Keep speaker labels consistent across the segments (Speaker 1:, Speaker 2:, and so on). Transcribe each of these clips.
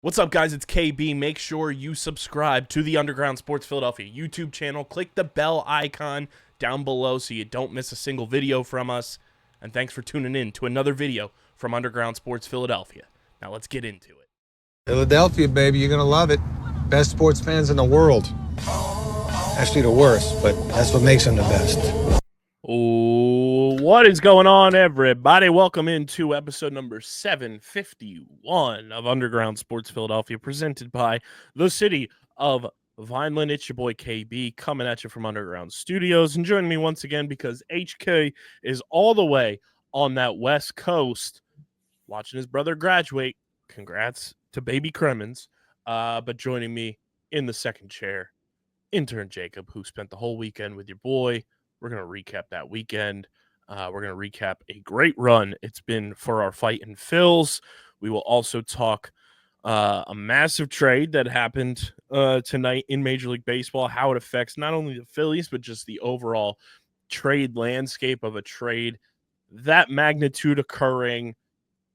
Speaker 1: What's up, guys? It's KB. Make sure you subscribe to the Underground Sports Philadelphia YouTube channel. Click the bell icon down below so you don't miss a single video from us. And thanks for tuning in to another video from Underground Sports Philadelphia. Now let's get into it.
Speaker 2: Philadelphia, baby, you're going to love it. Best sports fans in the world. Actually, the worst, but that's what makes them the best.
Speaker 1: What is going on, everybody? Welcome into episode number 751 of Underground Sports Philadelphia, presented by the city of Vineland. It's your boy KB coming at you from Underground Studios, and joining me once again because HK is all the way on that West Coast watching his brother graduate. Congrats to baby Cremens. But joining me in the second chair, Intern Jacob, who spent the whole weekend with your boy. We're going to recap that weekend. We're going to recap a great run it's been for our fight in Phils. We will also talk a massive trade that happened tonight in Major League Baseball, how it affects not only the Phillies, but just the overall trade landscape of a trade that magnitude occurring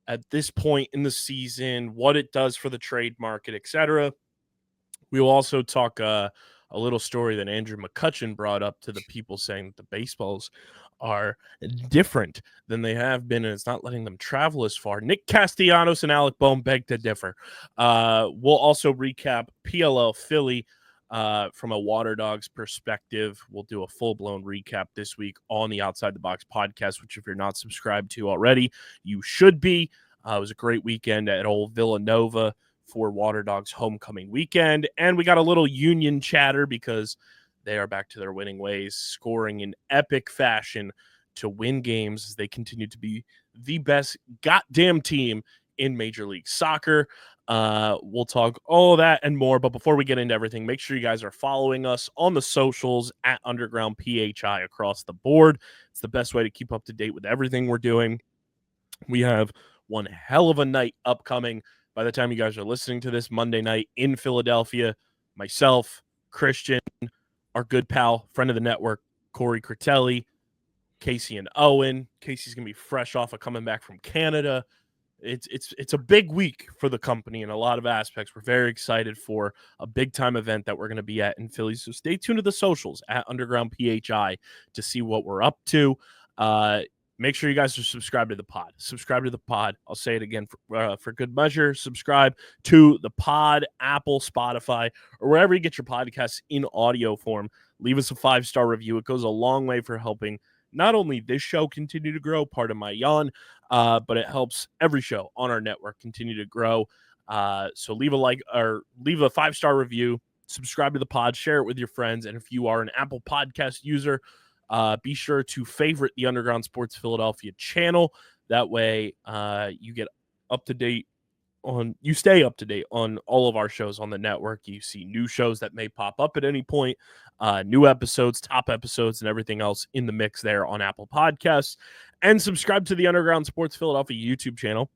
Speaker 1: at this point in the season, what it does for the trade market, etc. We will also talk a little story that Andrew McCutcheon brought up to the people, saying that the baseballs are different than they have been, and it's not letting them travel as far. Nick Castellanos and Alec Bohm beg to differ. We'll also recap PLL Philly from a Waterdogs perspective. We'll do a full-blown recap this week on the Outside the Box podcast, which if you're not subscribed to already, you should be. It was a great weekend at old Villanova for Waterdogs homecoming weekend, and we got a little Union chatter because they are back to their winning ways, scoring in epic fashion to win games as they continue to be the best goddamn team in Major League Soccer. We'll talk all that and more, but before we get into everything, make sure you guys are following us on the socials at Underground PHI across the board. It's the best way to keep up to date with everything we're doing. We have one hell of a night upcoming. By the time you guys are listening to this, Monday night in Philadelphia, myself, Christian, our good pal, friend of the network, Corey Critelli, Casey and Owen. Casey's going to be fresh off of coming back from Canada. It's a big week for the company in a lot of aspects. We're very excited for a big-time event that we're going to be at in Philly. So stay tuned to the socials at Underground PHI to see what we're up to. Make sure you guys are subscribed to the pod. Subscribe to the pod. I'll say it again for good measure. Subscribe to the pod, Apple, Spotify, or wherever you get your podcasts in audio form. Leave us a 5-star review. It goes a long way for helping not only this show continue to grow, part of my yawn, but it helps every show on our network continue to grow. So leave a like or leave a 5-star review. Subscribe to the pod. Share it with your friends. And if you are an Apple Podcast user, be sure to favorite the Underground Sports Philadelphia channel. That way you get up to date you stay up to date on all of our shows on the network. You see new shows that may pop up at any point, new episodes, top episodes, and everything else in the mix there on Apple Podcasts. And subscribe to the Underground Sports Philadelphia YouTube channel,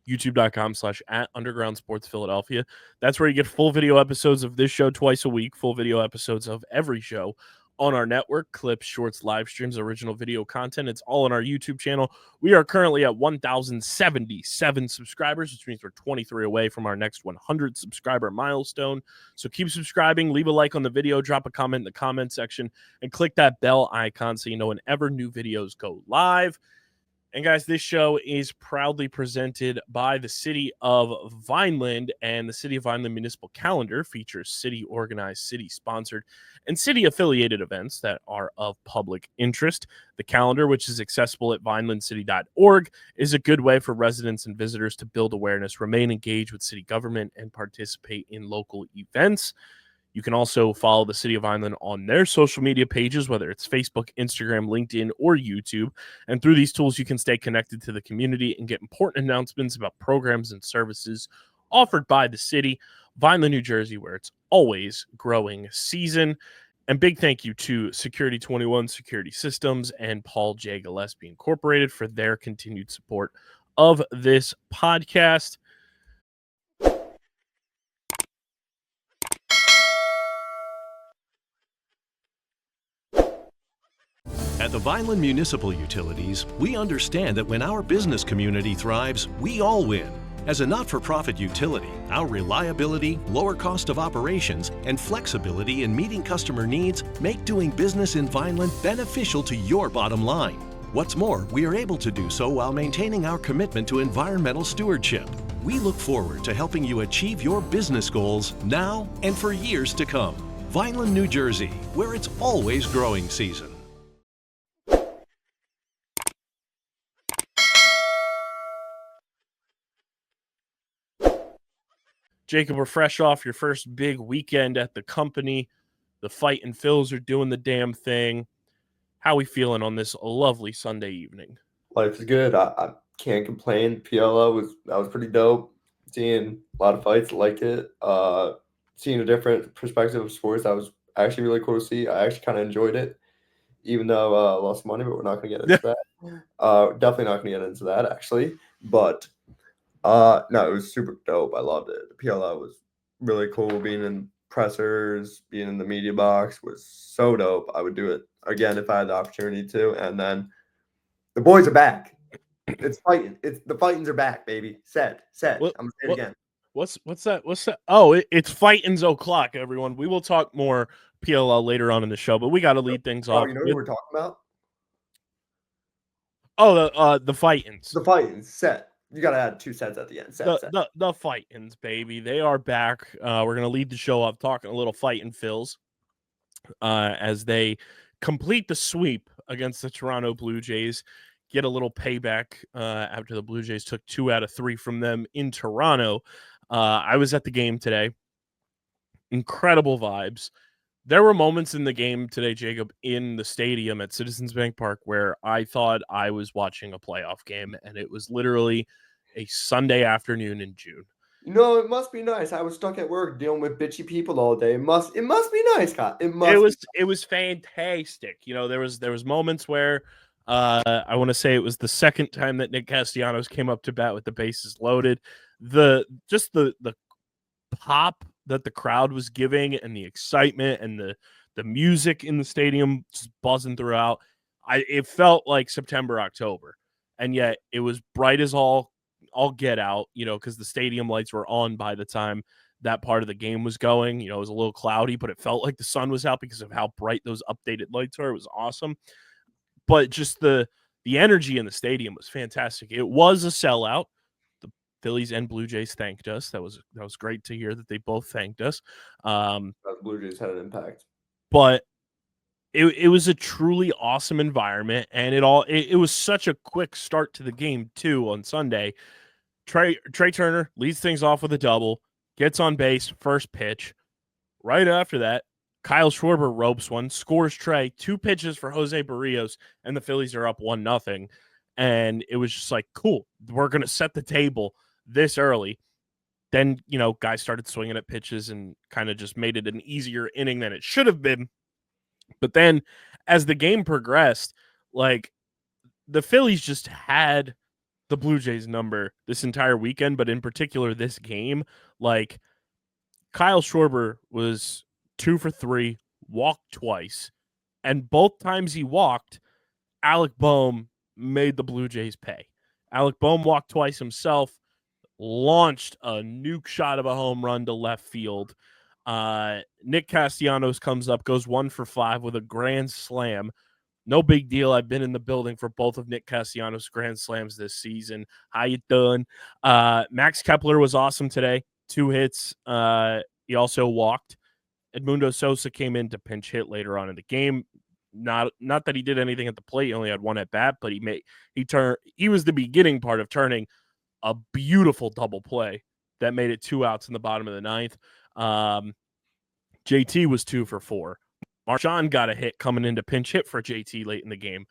Speaker 1: youtube.com/@Underground Sports Philadelphia. That's where you get full video episodes of this show twice a week, full video episodes of every show on our network, clips, shorts, live streams, original video content. It's all on our YouTube channel. We are currently at 1,077 subscribers, which means we're 23 away from our next 100 subscriber milestone. So keep subscribing, leave a like on the video, drop a comment in the comment section, and click that bell icon so you know whenever new videos go live. And guys, this show is proudly presented by the City of Vineland, and the City of Vineland Municipal Calendar features city-organized, city-sponsored, and city-affiliated events that are of public interest. The calendar, which is accessible at vinelandcity.org, is a good way for residents and visitors to build awareness, remain engaged with city government, and participate in local events. You can also follow the City of Vineland on their social media pages, whether it's Facebook, Instagram, LinkedIn, or YouTube. And through these tools, you can stay connected to the community and get important announcements about programs and services offered by the city. Vineland, New Jersey, where it's always growing season. And big thank you to Security 21 Security Systems and Paul J. Gillespie Incorporated for their continued support of this podcast.
Speaker 3: At the Vineland Municipal Utilities, we understand that when our business community thrives, we all win. As a not-for-profit utility, our reliability, lower cost of operations, and flexibility in meeting customer needs make doing business in Vineland beneficial to your bottom line. What's more, we are able to do so while maintaining our commitment to environmental stewardship. We look forward to helping you achieve your business goals now and for years to come. Vineland, New Jersey, where it's always growing season.
Speaker 1: Jacob, we're fresh off your first big weekend at the company. The Fightin' Phils are doing the damn thing. How we feeling on this lovely Sunday evening?
Speaker 4: Life is good. I can't complain. PLO was pretty dope. Seeing a lot of fights, like it. Seeing a different perspective of sports, that was actually really cool to see. I actually kind of enjoyed it, even though I lost money, but we're not going to get into that. Definitely not going to get into that, actually. But no, it was super dope. I loved it. The PLO was really cool. Being in pressers, being in the media box was so dope. I would do it again if I had the opportunity to. And then the boys are back. It's fighting. The fightings are back, baby. Set. I'm gonna say it again.
Speaker 1: What's that? Oh, it's Fightin's o'clock, everyone. We will talk more PLL later on in the show, but we got to lead things off.
Speaker 4: You know who we're talking about?
Speaker 1: Oh, the Fightins.
Speaker 4: The Fightins set. You got to add 2 sets at the end.
Speaker 1: The Fightins, baby. They are back. We're gonna lead the show off talking a little Fightin' Phils as they complete the sweep against the Toronto Blue Jays. Get a little payback after the Blue Jays took 2 out of 3 from them in Toronto. I was at the game today. Incredible vibes. There were moments in the game today, Jacob, in the stadium at Citizens Bank Park where I thought I was watching a playoff game, and it was literally a Sunday afternoon in June.
Speaker 4: You know, it must be nice. I was stuck at work dealing with bitchy people all day. It must be nice, Scott. It
Speaker 1: was fantastic. You know, there was moments where I want to say it was the second time that Nick Castellanos came up to bat with the bases loaded. The pop that the crowd was giving and the excitement and the music in the stadium just buzzing throughout. It felt like September, October, and yet it was bright as all get out, you know, because the stadium lights were on by the time that part of the game was going. You know, it was a little cloudy, but it felt like the sun was out because of how bright those updated lights are. It was awesome. But just the energy in the stadium was fantastic. It was a sellout. The Phillies and Blue Jays thanked us. That was great to hear that they both thanked us.
Speaker 4: The Blue Jays had an impact.
Speaker 1: But it was a truly awesome environment, and it was such a quick start to the game too on Sunday. Trey Turner leads things off with a double, gets on base, first pitch. Right after that, Kyle Schwarber ropes one, scores Trey, 2 pitches for Jose Barrios, and the Phillies are up 1-0. And it was just like, cool, we're going to set the table this early. Then, you know, guys started swinging at pitches and kind of just made it an easier inning than it should have been. But then as the game progressed, like, the Phillies just had the Blue Jays number this entire weekend, but in particular this game. Like, Kyle Schwarber was 2 for 3, walked twice, and both times he walked, Alec Boehm made the Blue Jays pay. Alec Boehm walked twice himself, launched a nuke shot of a home run to left field. Nick Castellanos comes up, goes 1 for 5 with a grand slam. No big deal. I've been in the building for both of Nick Castellanos' grand slams this season. How you doing? Max Kepler was awesome today. 2 hits. He also walked. Edmundo Sosa came in to pinch hit later on in the game. Not that he did anything at the plate. He only had 1 at bat, but he was the beginning part of turning a beautiful double play that made it 2 outs in the bottom of the 9th. JT was 2 for 4. Marchand got a hit coming in to pinch hit for JT late in the game.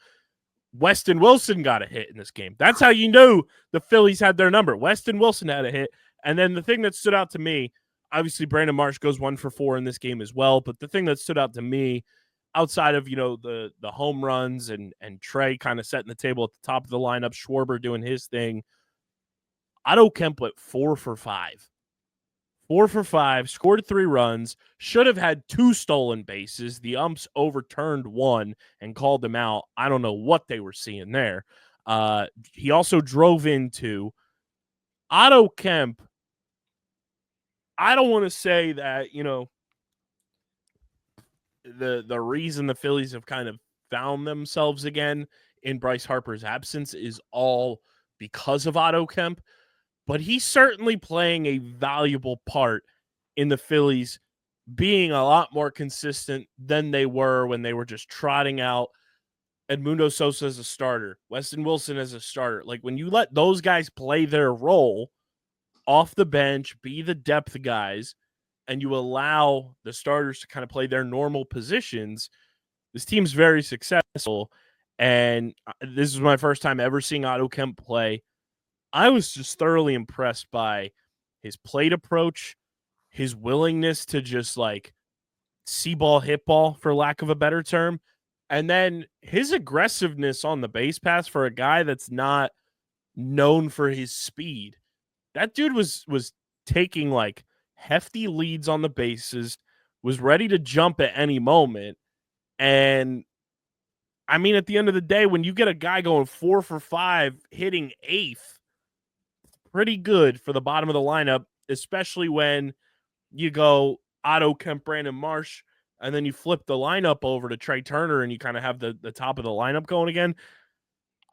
Speaker 1: Weston Wilson got a hit in this game. That's how you knew the Phillies had their number. Weston Wilson had a hit. And then the thing that stood out to me, obviously Brandon Marsh goes 1 for 4 in this game as well. But the thing that stood out to me, outside of, you know, the home runs and Trey kind of setting the table at the top of the lineup, Schwarber doing his thing, Otto Kemp went 4 for 5. 4 for 5, scored 3 runs, should have had 2 stolen bases. The umps overturned 1 and called him out. I don't know what they were seeing there. He also drove in 2. Otto Kemp, I don't want to say that, the reason the Phillies have kind of found themselves again in Bryce Harper's absence is all because of Otto Kemp, but he's certainly playing a valuable part in the Phillies being a lot more consistent than they were when they were just trotting out Edmundo Sosa as a starter, Weston Wilson as a starter. Like, when you let those guys play their role off the bench, be the depth guys, and you allow the starters to kind of play their normal positions, this team's very successful. And this is my first time ever seeing Otto Kemp play. I was just thoroughly impressed by his plate approach, his willingness to just like see ball, hit ball, for lack of a better term. And then his aggressiveness on the base pass for a guy that's not known for his speed. That dude was taking like hefty leads on the bases, was ready to jump at any moment. And I mean, at the end of the day, when you get a guy going 4 for 5, hitting 8th, pretty good for the bottom of the lineup, especially when you go Otto Kemp, Brandon Marsh, and then you flip the lineup over to Trey Turner and you kind of have the top of the lineup going again.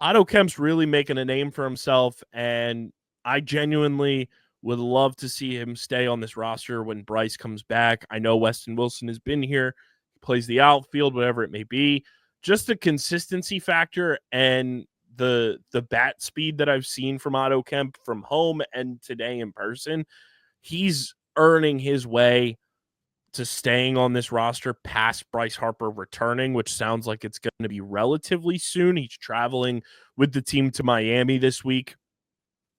Speaker 1: Otto Kemp's really making a name for himself, and I genuinely would love to see him stay on this roster when Bryce comes back. I know Weston Wilson has been here, plays the outfield, whatever it may be. Just the consistency factor and the bat speed that I've seen from Otto Kemp from home and today in person, he's earning his way to staying on this roster past Bryce Harper returning, which sounds like it's going to be relatively soon. He's traveling with the team to Miami this week,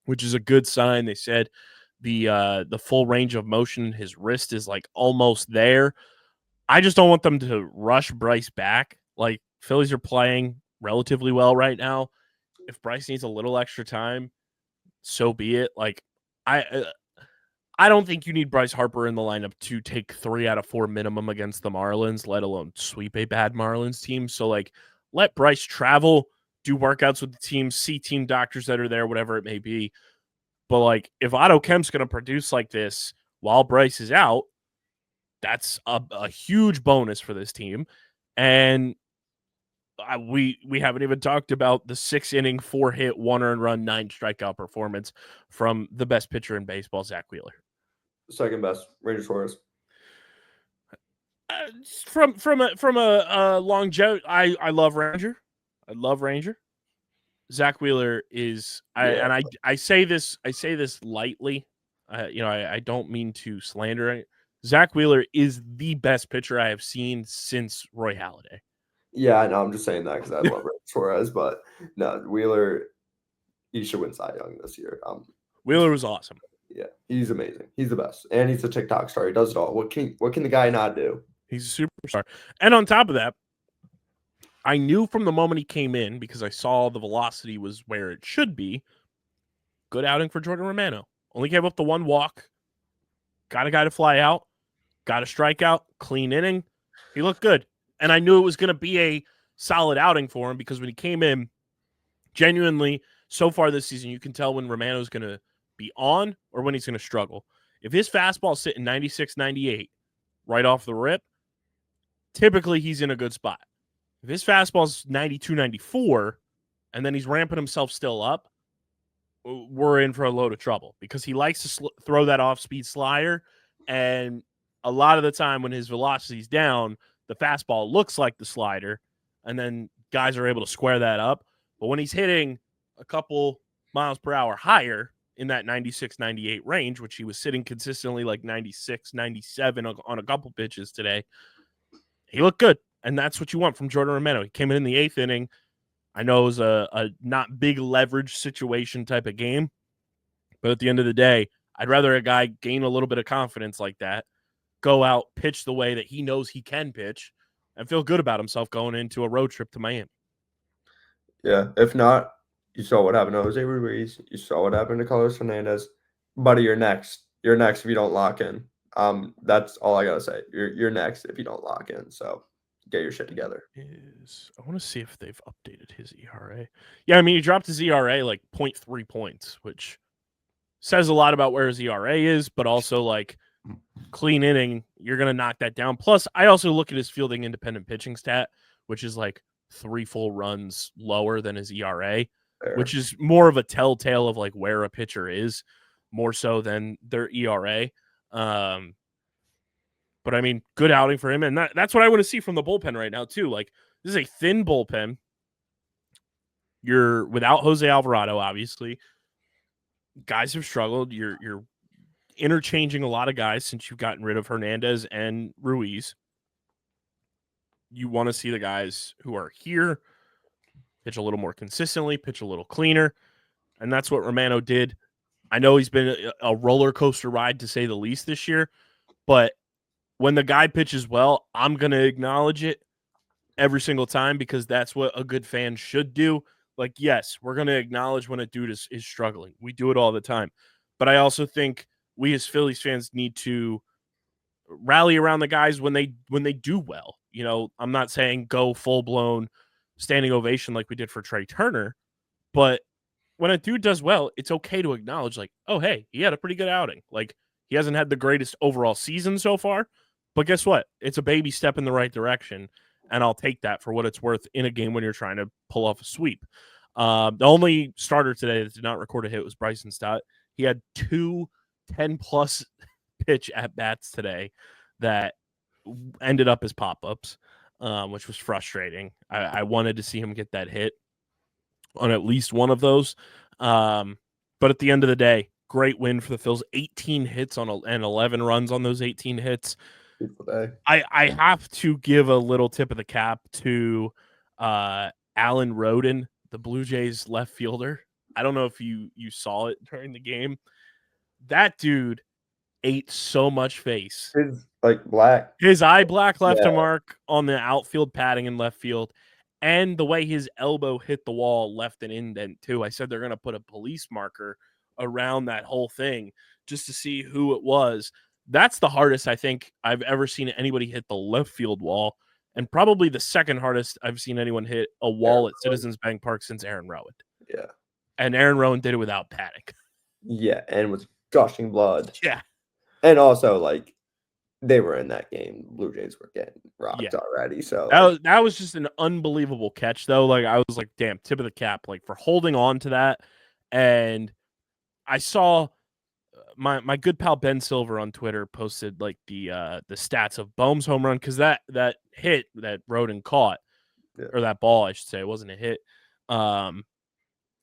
Speaker 1: which is a good sign. They said the full range of motion in his wrist is like almost there. I just don't want them to rush Bryce back. Like, Phillies are playing relatively well right now. If Bryce needs a little extra time, so be it. Like, I don't think you need Bryce Harper in the lineup to take 3 out of 4 minimum against the Marlins, let alone sweep a bad Marlins team. So, like, let Bryce travel, do workouts with the team, see team doctors that are there, whatever it may be. But, like, if Otto Kemp's going to produce like this while Bryce is out, that's a huge bonus for this team. And we haven't even talked about the 6-inning, 4-hit, 1 earned run, 9 strikeout performance from the best pitcher in baseball, Zach Wheeler.
Speaker 4: Second best, Ranger Suarez.
Speaker 1: From a longevity, I love Ranger. I love Ranger. Zach Wheeler is, I say this lightly. I don't mean to slander it. Zach Wheeler is the best pitcher I have seen since Roy Halladay.
Speaker 4: Yeah, I know. I'm just saying that because I love Ranger Suarez, but no, Wheeler, he should win Cy Young this year.
Speaker 1: Wheeler was awesome.
Speaker 4: Yeah, he's amazing. He's the best, and he's a TikTok star. He does it all. What can the guy not do?
Speaker 1: He's a superstar. And on top of that, I knew from the moment he came in, because I saw the velocity was where it should be. Good outing for Jordan Romano. Only gave up the 1 walk. Got a guy to fly out. Got a strikeout. Clean inning. He looked good. And I knew it was going to be a solid outing for him, because when he came in, genuinely, so far this season, you can tell when Romano's going to be on or when he's going to struggle. If his fastball's sitting 96, 98 right off the rip, typically he's in a good spot. If his fastball's 92, 94, and then he's ramping himself still up, we're in for a load of trouble, because he likes to throw that off-speed slider, and a lot of the time when his velocity's down, the fastball looks like the slider, and then guys are able to square that up. But when he's hitting a couple miles per hour higher in that 96, 98 range, which he was sitting consistently like 96, 97 on a couple pitches today, he looked good. And that's what you want from Jordan Romano. He came in the 8th inning. I know it was a not big leverage situation type of game, but at the end of the day, I'd rather a guy gain a little bit of confidence like that, go out, pitch the way that he knows he can pitch, and feel good about himself going into a road trip to Miami.
Speaker 4: Yeah, if not, you saw what happened to Jose Ruiz. You saw what happened to Carlos Hernandez. Buddy, you're next. You're next if you don't lock in. That's all I gotta say. You're next if you don't lock in. So get your shit together.
Speaker 1: I want to see if they've updated his ERA. Yeah, I mean, he dropped his ERA like 0.3 points, which says a lot about where his ERA is, but also like clean inning, you're going to knock that down. Plus, I also look at his fielding independent pitching stat, which is like 3 full runs lower than his ERA, which is more of a telltale of like where a pitcher is, more so than their ERA. But I mean, good outing for him. And that's what I want to see from the bullpen right now, too. Like, this is a thin bullpen. You're without Jose Alvarado, obviously. Guys have struggled. You're interchanging a lot of guys since you've gotten rid of Hernandez and Ruiz. You want to see the guys who are here pitch a little more consistently, pitch a little cleaner. And that's what Romano did. I know he's been a roller coaster ride, to say the least, this year. But when the guy pitches well, I'm going to acknowledge it every single time because that's what a good fan should do. Like, yes, we're going to acknowledge when a dude is struggling. We do it all the time. But I also think we as Phillies fans need to rally around the guys when they do well. You know, I'm not saying go full-blown standing ovation like we did for Trey Turner, but when a dude does well, it's okay to acknowledge, like, oh, hey, he had a pretty good outing. Like, he hasn't had the greatest overall season so far, but guess what? It's a baby step in the right direction, and I'll take that for what it's worth in a game when you're trying to pull off a sweep. The only starter today that did not record a hit was Bryson Stott. He had 2 10-plus pitch at-bats today that ended up as pop-ups, which was frustrating. I wanted to see him get that hit on at least one of those. But at the end of the day, great win for the Phils. 18 hits and 11 runs on those 18 hits. I have to give a little tip of the cap to Alan Roden, the Blue Jays left fielder. I don't know if you saw it during the game. That dude ate so much face.
Speaker 4: His black.
Speaker 1: His eye black left a mark on the outfield padding in left field. And the way his elbow hit the wall left an indent, too. I said they're going to put a police marker around that whole thing just to see who it was. That's the hardest I think I've ever seen anybody hit the left field wall, and probably the second hardest I've seen anyone hit a wall at Citizens Bank Park since Aaron Rowan.
Speaker 4: Yeah.
Speaker 1: And Aaron Rowan did it without padding.
Speaker 4: Yeah, and was gushing blood.
Speaker 1: Yeah.
Speaker 4: And also, like, they were in that game. Blue Jays were getting rocked already. So
Speaker 1: that was just an unbelievable catch, though. Like, I was like, damn, tip of the cap, like, for holding on to that. And I saw my good pal Ben Silver on Twitter posted like the stats of Bohm's home run, because that hit that Roden caught, or that ball, I should say, it wasn't a hit.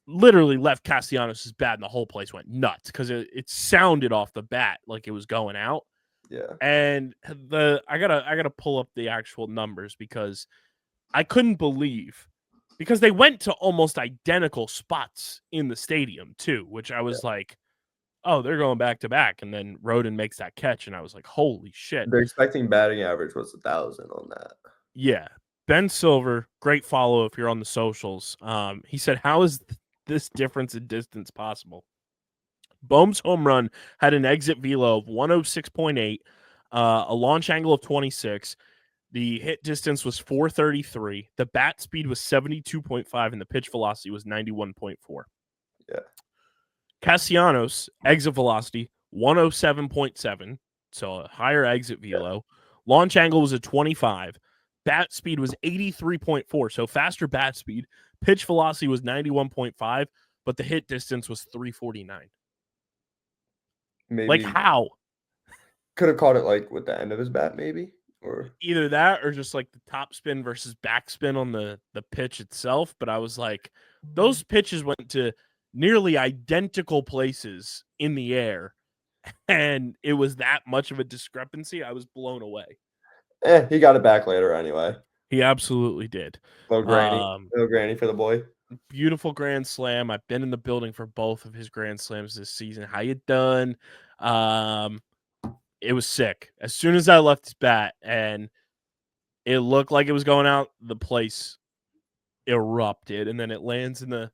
Speaker 1: Literally left Castellanos' bat, and the whole place went nuts because it sounded off the bat like it was going out.
Speaker 4: Yeah.
Speaker 1: And I gotta pull up the actual numbers because I couldn't believe, because they went to almost identical spots in the stadium too, which I was like, oh, they're going back to back. And then Roden makes that catch, and I was like, holy shit.
Speaker 4: They're expecting batting average was 1,000 on that.
Speaker 1: Yeah. Ben Silver, great follow if you're on the socials. He said, how is this difference in distance possible? Bohm's home run had an exit velo of 106.8, a launch angle of 26. The hit distance was 433. The bat speed was 72.5, and the pitch velocity was 91.4.
Speaker 4: Yeah.
Speaker 1: Castellanos, exit velocity, 107.7, so a higher exit velo. Yeah. Launch angle was a 25. Bat speed was 83.4, so faster bat speed. Pitch velocity was 91.5, but the hit distance was 349.
Speaker 4: Maybe
Speaker 1: like, how?
Speaker 4: Could have caught it like with the end of his bat, maybe, or
Speaker 1: either that or just like the top spin versus back spin on the pitch itself. But I was like, those pitches went to nearly identical places in the air, and it was that much of a discrepancy. I was blown away.
Speaker 4: He got it back later anyway.
Speaker 1: He absolutely did.
Speaker 4: Little granny for the boy.
Speaker 1: Beautiful grand slam. I've been in the building for both of his grand slams this season. How you done? It was sick. As soon as I left his bat and it looked like it was going out, the place erupted, and then it lands in the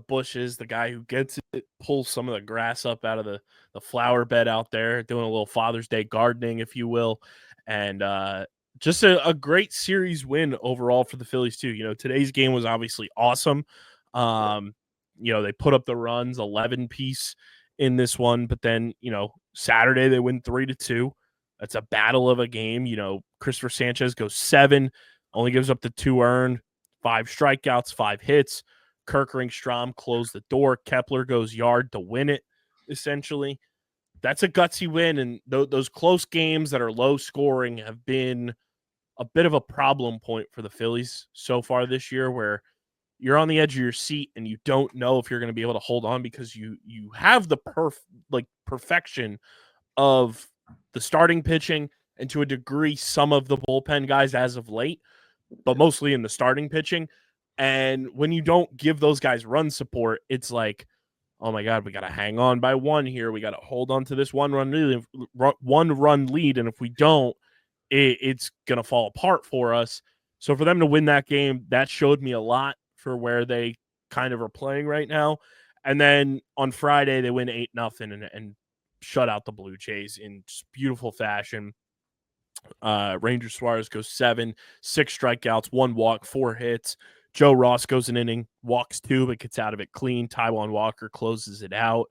Speaker 1: bushes. The guy who gets it pulls some of the grass up out of the flower bed out there, doing a little Father's Day gardening, if you will. And just a great series win overall for the Phillies too. You know, today's game was obviously awesome. You know, they put up the runs, 11 piece in this one, but then, Saturday they win 3-2. That's a battle of a game. Christopher Sanchez goes 7, only gives up the 2 earned, 5 strikeouts, 5 hits. Kerkering-Strom closed the door. Kepler goes yard to win it, essentially. That's a gutsy win, and those close games that are low scoring have been a bit of a problem point for the Phillies so far this year, where you're on the edge of your seat and you don't know if you're going to be able to hold on because you have the perfection of the starting pitching and to a degree some of the bullpen guys as of late, but mostly in the starting pitching. And when you don't give those guys run support, it's like, oh my God, we got to hang on by 1 here. We got to hold on to this one run lead. And if we don't, it's going to fall apart for us. So for them to win that game, that showed me a lot for where they kind of are playing right now. And then on Friday, they win 8-0 and shut out the Blue Jays in just beautiful fashion. Ranger Suarez goes 7, 6 strikeouts, 1 walk, 4 hits. Joe Ross goes an inning, walks 2, but gets out of it clean. Taijuan Walker closes it out.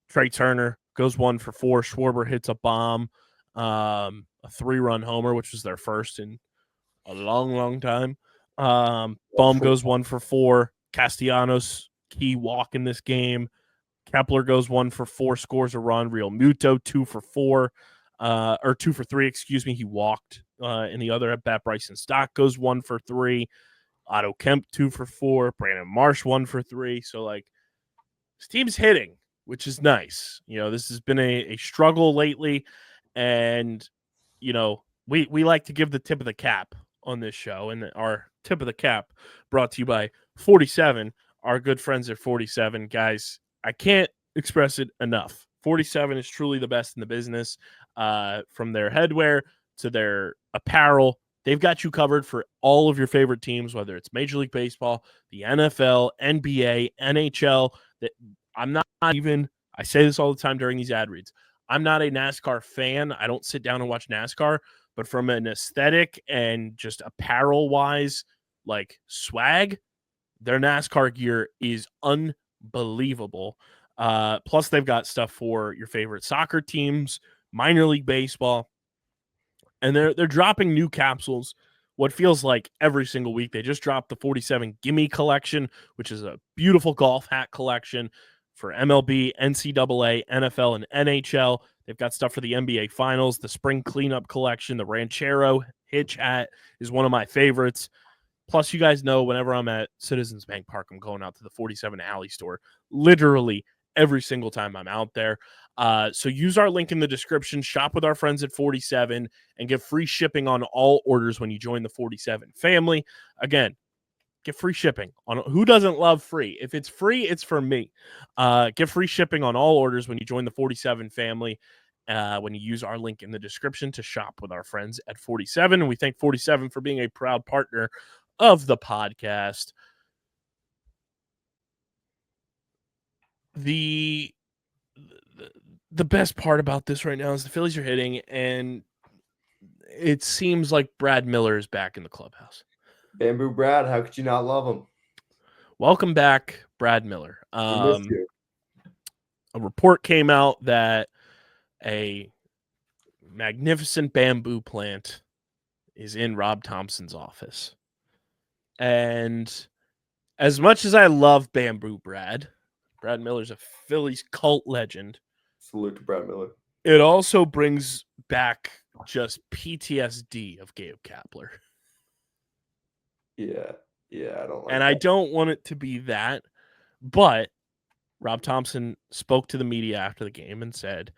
Speaker 1: Trey Turner goes 1 for 4. Schwarber hits a bomb, a 3-run homer, which was their first in a long, long time. Baum goes 1 for 4. Castellanos, key walk in this game. Kepler goes 1 for 4, scores a run. Real Muto, 2 for 4. Or 2 for 3, excuse me. He walked in the other at bat. Bryson Stott goes 1 for 3. Otto Kemp, 2 for 4. Brandon Marsh, 1 for 3. So, this team's hitting, which is nice. This has been a struggle lately. And, we like to give the tip of the cap on this show. And our tip of the cap brought to you by 47, our good friends at 47. Guys, I can't express it enough. 47 is truly the best in the business. From their headwear to their apparel, they've got you covered for all of your favorite teams, whether it's Major League Baseball, the NFL, NBA, NHL. I say this all the time during these ad reads, I'm not a NASCAR fan. I don't sit down and watch NASCAR, but from an aesthetic and just apparel-wise, swag, their NASCAR gear is unbelievable. Plus, they've got stuff for your favorite soccer teams, minor league baseball, and they're dropping new capsules. What feels like every single week. They just dropped the 47 Gimme collection, which is a beautiful golf hat collection for MLB, NCAA, NFL, and NHL. They've got stuff for the NBA Finals, the Spring Cleanup collection, the Ranchero Hitch hat is one of my favorites. Plus, you guys know whenever I'm at Citizens Bank Park, I'm going out to the 47 Alley store literally every single time I'm out there. So use our link in the description, shop with our friends at 47, and get free shipping on all orders when you join the 47 family. Again, get free shipping on who doesn't love free. If it's free, it's for me. Get free shipping on all orders when you join the 47 family. When you use our link in the description to shop with our friends at 47. And we thank 47 for being a proud partner of the podcast. The best part about this right now is the Phillies are hitting, and it seems like Brad Miller is back in the clubhouse.
Speaker 4: Bamboo Brad, how could you not love him?
Speaker 1: Welcome back, Brad Miller.
Speaker 4: We missed you.
Speaker 1: A report came out that a magnificent bamboo plant is in Rob Thompson's office. And as much as I love Bamboo Brad Miller's a Phillies cult legend.
Speaker 4: Salute to Brad Miller.
Speaker 1: It also brings back just PTSD of Gabe Kapler.
Speaker 4: Yeah, I don't like
Speaker 1: and
Speaker 4: that.
Speaker 1: I don't want it to be that, but Rob Thompson spoke to the media after the game and said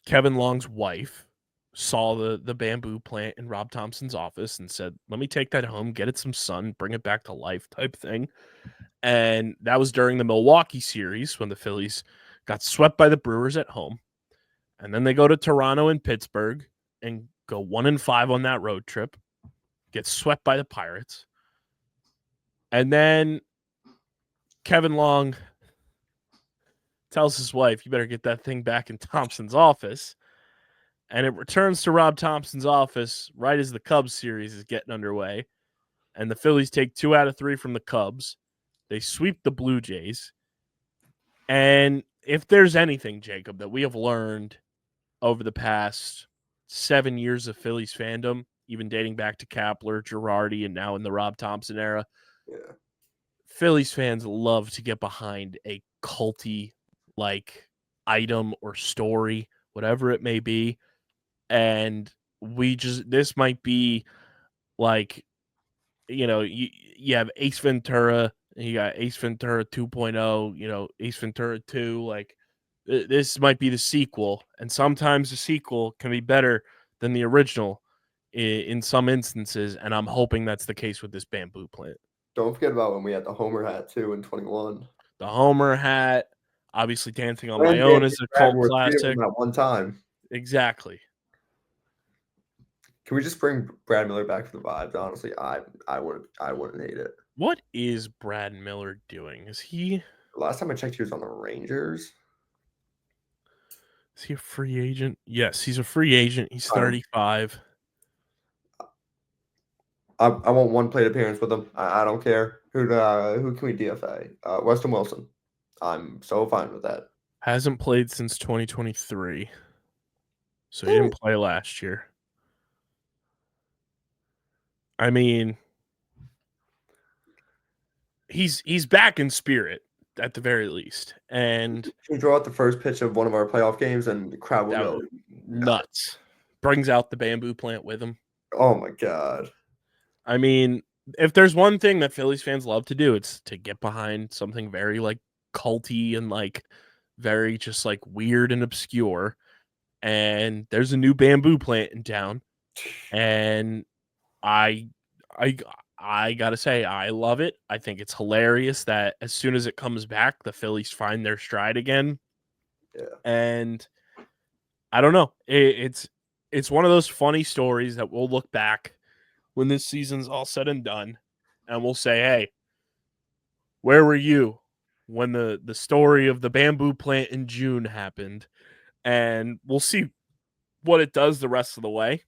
Speaker 1: Kevin Long's wife saw the bamboo plant in Rob Thompson's office and said, let me take that home, get it some sun, bring it back to life type thing. And that was during the Milwaukee series when the Phillies got swept by the Brewers at home. And then they go to Toronto and Pittsburgh and go 1-5 on that road trip, get swept by the Pirates. And then Kevin Long tells his wife, you better get that thing back in Thompson's office. And it returns to Rob Thompson's office right as the Cubs series is getting underway. And the Phillies take 2 out of 3 from the Cubs. They sweep the Blue Jays. And if there's anything, Jacob, that we have learned over the past 7 years of Phillies fandom, even dating back to Kapler, Girardi, and now in the Rob Thompson era,
Speaker 4: Yeah.
Speaker 1: Phillies fans love to get behind a culty like item or story, whatever it may be. And this might be like, you have Ace Ventura, and you got Ace Ventura 2.0, Ace Ventura 2. Like, this might be the sequel. And sometimes the sequel can be better than the original in some instances. And I'm hoping that's the case with this bamboo plant.
Speaker 4: Don't forget about when we had the Homer hat too in 21.
Speaker 1: The Homer hat, obviously Dancing on My Own is a cult classic.
Speaker 4: At one time.
Speaker 1: Exactly.
Speaker 4: Can we just bring Brad Miller back for the vibes? Honestly, I wouldn't hate it.
Speaker 1: What is Brad Miller doing?
Speaker 4: Last time I checked, he was on the Rangers.
Speaker 1: Is he a free agent? Yes, he's a free agent. He's 35.
Speaker 4: I want one plate appearance with him. I don't care. Who can we DFA? Weston Wilson. I'm so fine with that.
Speaker 1: Hasn't played since 2023. So he didn't play last year. I mean, he's back in spirit at the very least. And
Speaker 4: can we draw out the first pitch of one of our playoff games and the crowd will go
Speaker 1: nuts. Brings out the bamboo plant with him.
Speaker 4: Oh my God.
Speaker 1: I mean, if there's one thing that Phillies fans love to do, it's to get behind something very like culty and like very just like weird and obscure. And there's a new bamboo plant in town. And I gotta say, I love it. I think it's hilarious that as soon as it comes back, the Phillies find their stride again.
Speaker 4: Yeah.
Speaker 1: And I don't know. It's one of those funny stories that we'll look back when this season's all said and done, and we'll say, hey, where were you when the story of the bamboo plant in June happened? And we'll see what it does the rest of the way.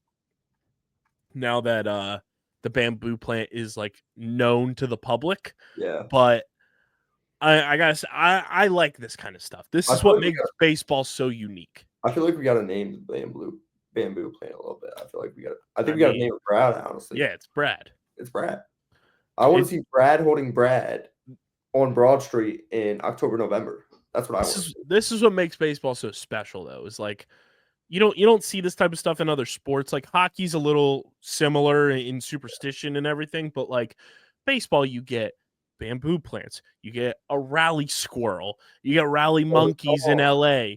Speaker 1: Now that the bamboo plant is like known to the public.
Speaker 4: Yeah.
Speaker 1: But I gotta say, I like this kind of stuff. This is what makes baseball so unique.
Speaker 4: I feel like we gotta name the bamboo plant a little bit. I think we gotta name it Brad, honestly.
Speaker 1: Yeah, it's Brad.
Speaker 4: It's Brad. I want to see Brad holding Brad on Broad Street in October, November. That's what I want.
Speaker 1: This is what makes baseball so special, though. Is like you don't see this type of stuff in other sports. Like hockey's a little similar in superstition and everything, but like baseball, you get bamboo plants, you get a rally squirrel, you get rally monkeys in LA.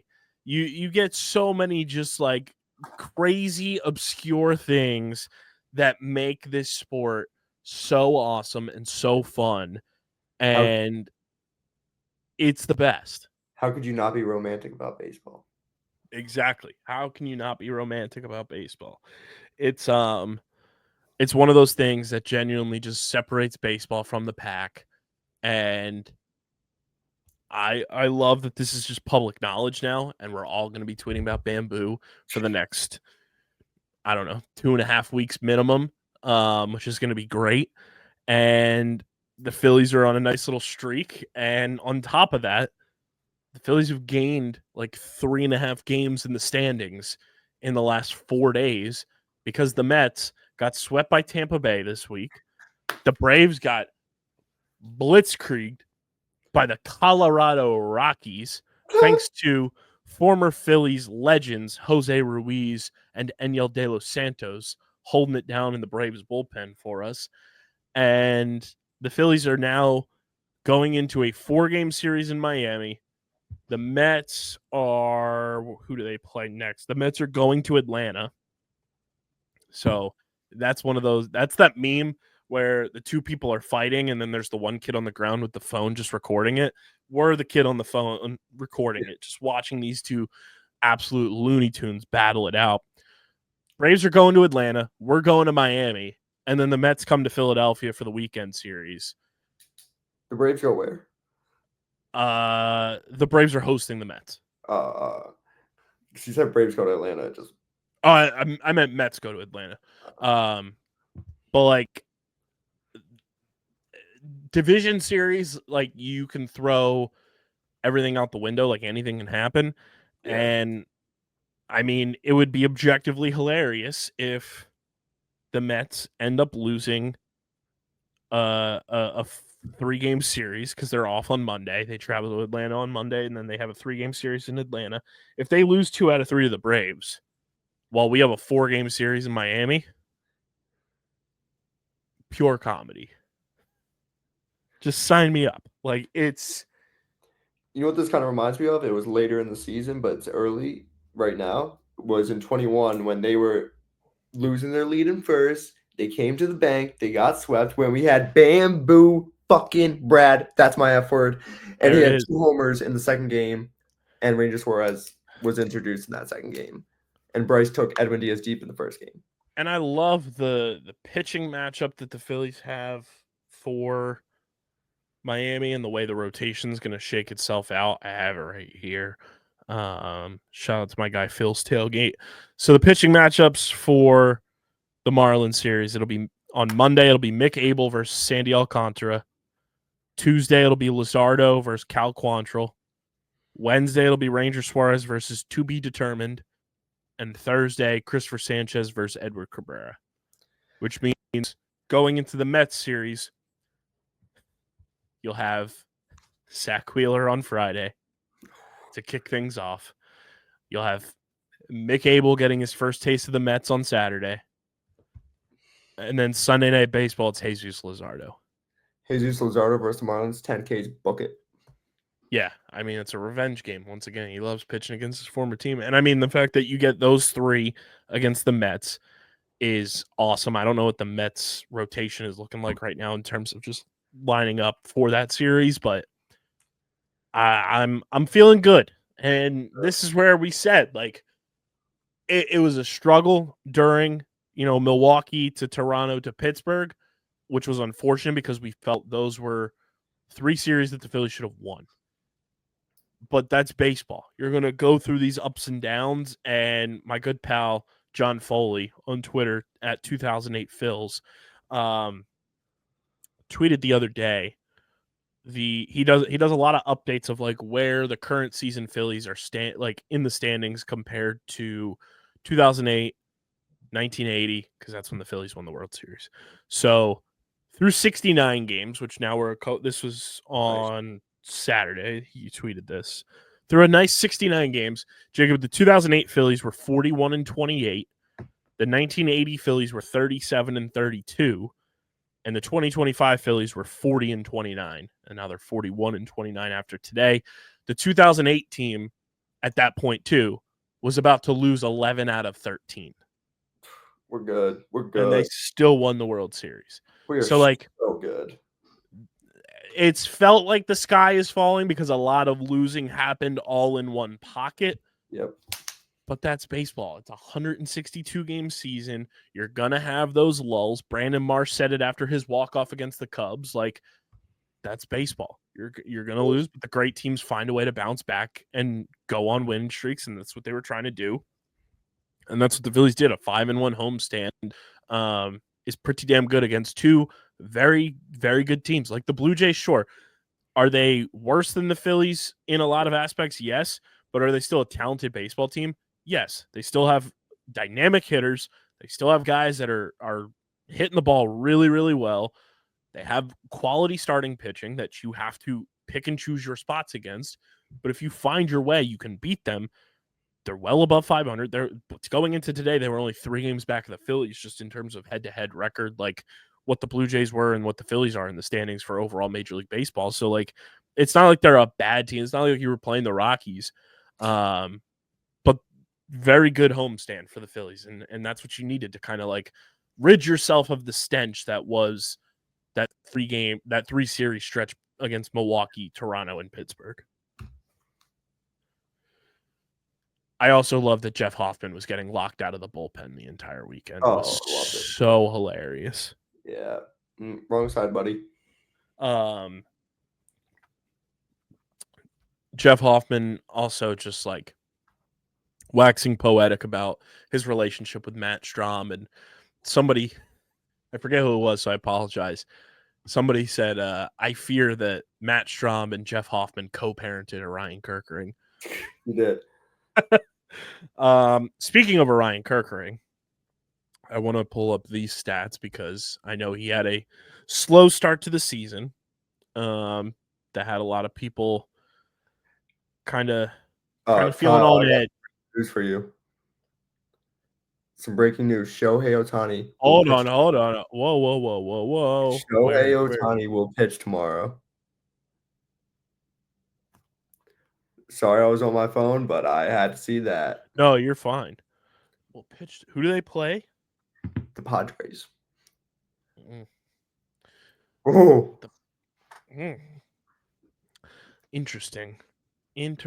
Speaker 1: You get so many just like crazy obscure things that make this sport so awesome and so fun, and it's the best.
Speaker 4: How could you not be romantic about baseball?
Speaker 1: Exactly. How can you not be romantic about baseball? It's one of those things that genuinely just separates baseball from the pack, and I love that this is just public knowledge now, and we're all going to be tweeting about bamboo for the next, I don't know, 2.5 weeks minimum, which is going to be great. And the Phillies are on a nice little streak. And on top of that, the Phillies have gained like 3.5 games in the standings in the last 4 days because the Mets got swept by Tampa Bay this week. The Braves got blitzkrieged by the Colorado Rockies, thanks to former Phillies legends Jose Ruiz and Enyel De Los Santos holding it down in the Braves bullpen for us. And the Phillies are now going into a 4-game series in Miami. The Mets are, who do they play next? The Mets are going to Atlanta. So that's one of those, that's that meme where the two people are fighting and then there's the one kid on the ground with the phone just recording it. We're the kid on the phone recording it, just watching these two absolute Looney Tunes battle it out. Braves are going to Atlanta. We're going to Miami. And then the Mets come to Philadelphia for the weekend series.
Speaker 4: The Braves go where?
Speaker 1: The Braves are hosting the Mets.
Speaker 4: You said Braves go to Atlanta.
Speaker 1: I meant Mets go to Atlanta. But like division series, like you can throw everything out the window, like anything can happen.
Speaker 4: Yeah.
Speaker 1: And I mean, it would be objectively hilarious if the Mets end up losing a 3-game series because they're off on Monday. They travel to Atlanta on Monday, and then they have a 3-game series in Atlanta. If they lose 2 out of 3 to the Braves, while we have a 4-game series in Miami, pure comedy. Just sign me up. Like, it's...
Speaker 4: You know what this kind of reminds me of? It was later in the season, but it's early right now. It was in 21 when they were losing their lead in first. They came to the bank. They got swept when we had Bamboo fucking Brad. That's my F word. And he had 2 homers in the second game. And Ranger Suarez was introduced in that second game. And Bryce took Edwin Diaz deep in the first game.
Speaker 1: And I love the pitching matchup that the Phillies have for Miami and the way the rotation is going to shake itself out. I have it right here. Shout out to my guy Phil's Tailgate. So the pitching matchups for the Marlins series, it'll be on Monday. It'll be Mick Abel versus Sandy Alcantara. Tuesday it'll be Luzardo versus Cal Quantrill. Wednesday it'll be Ranger Suarez versus to be determined. And Thursday, Christopher Sanchez versus Edward Cabrera, which means going into the Mets series, you'll have Zach Wheeler on Friday to kick things off. You'll have Mick Abel getting his first taste of the Mets on Saturday. And then Sunday Night Baseball, it's Jesus Luzardo.
Speaker 4: Jesus Luzardo versus the Marlins, 10Ks, book it.
Speaker 1: Yeah, I mean, it's a revenge game. Once again, he loves pitching against his former team. And I mean, the fact that you get those 3 against the Mets is awesome. I don't know what the Mets rotation is looking like right now in terms of just lining up for that series, but I'm feeling good. And this is where we said, like, it was a struggle during, Milwaukee to Toronto to Pittsburgh, which was unfortunate because we felt those were 3 series that the Phillies should have won. But that's baseball. You're going to go through these ups and downs. And my good pal, John Foley on Twitter at 2008 Phils, tweeted the other day, he does a lot of updates of like where the current season Phillies are in the standings compared to 2008, 1980, because that's when the Phillies won the World Series. So through 69 games, which now this was on Saturday, he tweeted this. Through a nice 69 games, Jacob, the 2008 Phillies were 41-28. The 1980 Phillies were 37-32. And the 2025 Phillies were 40-29. And now they're 41-29 after today. The 2008 team at that point, too, was about to lose 11 out of 13.
Speaker 4: We're good. We're good.
Speaker 1: And they still won the World Series.
Speaker 4: We are
Speaker 1: so
Speaker 4: good.
Speaker 1: It's felt like the sky is falling because a lot of losing happened all in one pocket.
Speaker 4: Yep.
Speaker 1: But that's baseball. It's a 162-game season. You're going to have those lulls. Brandon Marsh said it after his walk-off against the Cubs. Like, that's baseball. You're going to lose, but the great teams find a way to bounce back and go on winning streaks, and that's what they were trying to do. And that's what the Phillies did. A 5-1 homestand is pretty damn good against 2 very, very good teams. Like the Blue Jays, sure. Are they worse than the Phillies in a lot of aspects? Yes. But are they still a talented baseball team? Yes. They still have dynamic hitters. They still have guys that are hitting the ball really, really well. They have quality starting pitching that you have to pick and choose your spots against. But if you find your way, you can beat them. They're well above 500. They're going into today. They were only 3 games back of the Phillies just in terms of head-to-head record, like what the Blue Jays were and what the Phillies are in the standings for overall Major League Baseball. So, like, it's not like they're a bad team. It's not like you were playing the Rockies. But very good homestand for the Phillies. And that's what you needed to kind of, like, rid yourself of the stench that was that 3-series stretch against Milwaukee, Toronto, and Pittsburgh. I also love that Jeff Hoffman was getting locked out of the bullpen the entire weekend. It was so hilarious.
Speaker 4: Yeah. Wrong side, buddy.
Speaker 1: Jeff Hoffman also just like waxing poetic about his relationship with Matt Strom, and somebody, I forget who it was, so I apologize, Somebody said, I fear that Matt Strahm and Jeff Hoffman co-parented Orion Kerkering.
Speaker 4: You did.
Speaker 1: Speaking of Orion Kerkering, I want to pull up these stats because I know he had a slow start to the season. That had a lot of people kind of feeling
Speaker 4: Kyle,
Speaker 1: on
Speaker 4: I got
Speaker 1: edge.
Speaker 4: news for you. Some breaking news. Shohei Ohtani.
Speaker 1: Hold on. Whoa.
Speaker 4: Shohei Ohtani will pitch tomorrow. Sorry, I was on my phone, but I had to see that.
Speaker 1: No, you're fine. Well, pitched. Who do they play?
Speaker 4: The Padres.
Speaker 1: Mm.
Speaker 4: Oh,
Speaker 1: Interesting. Orion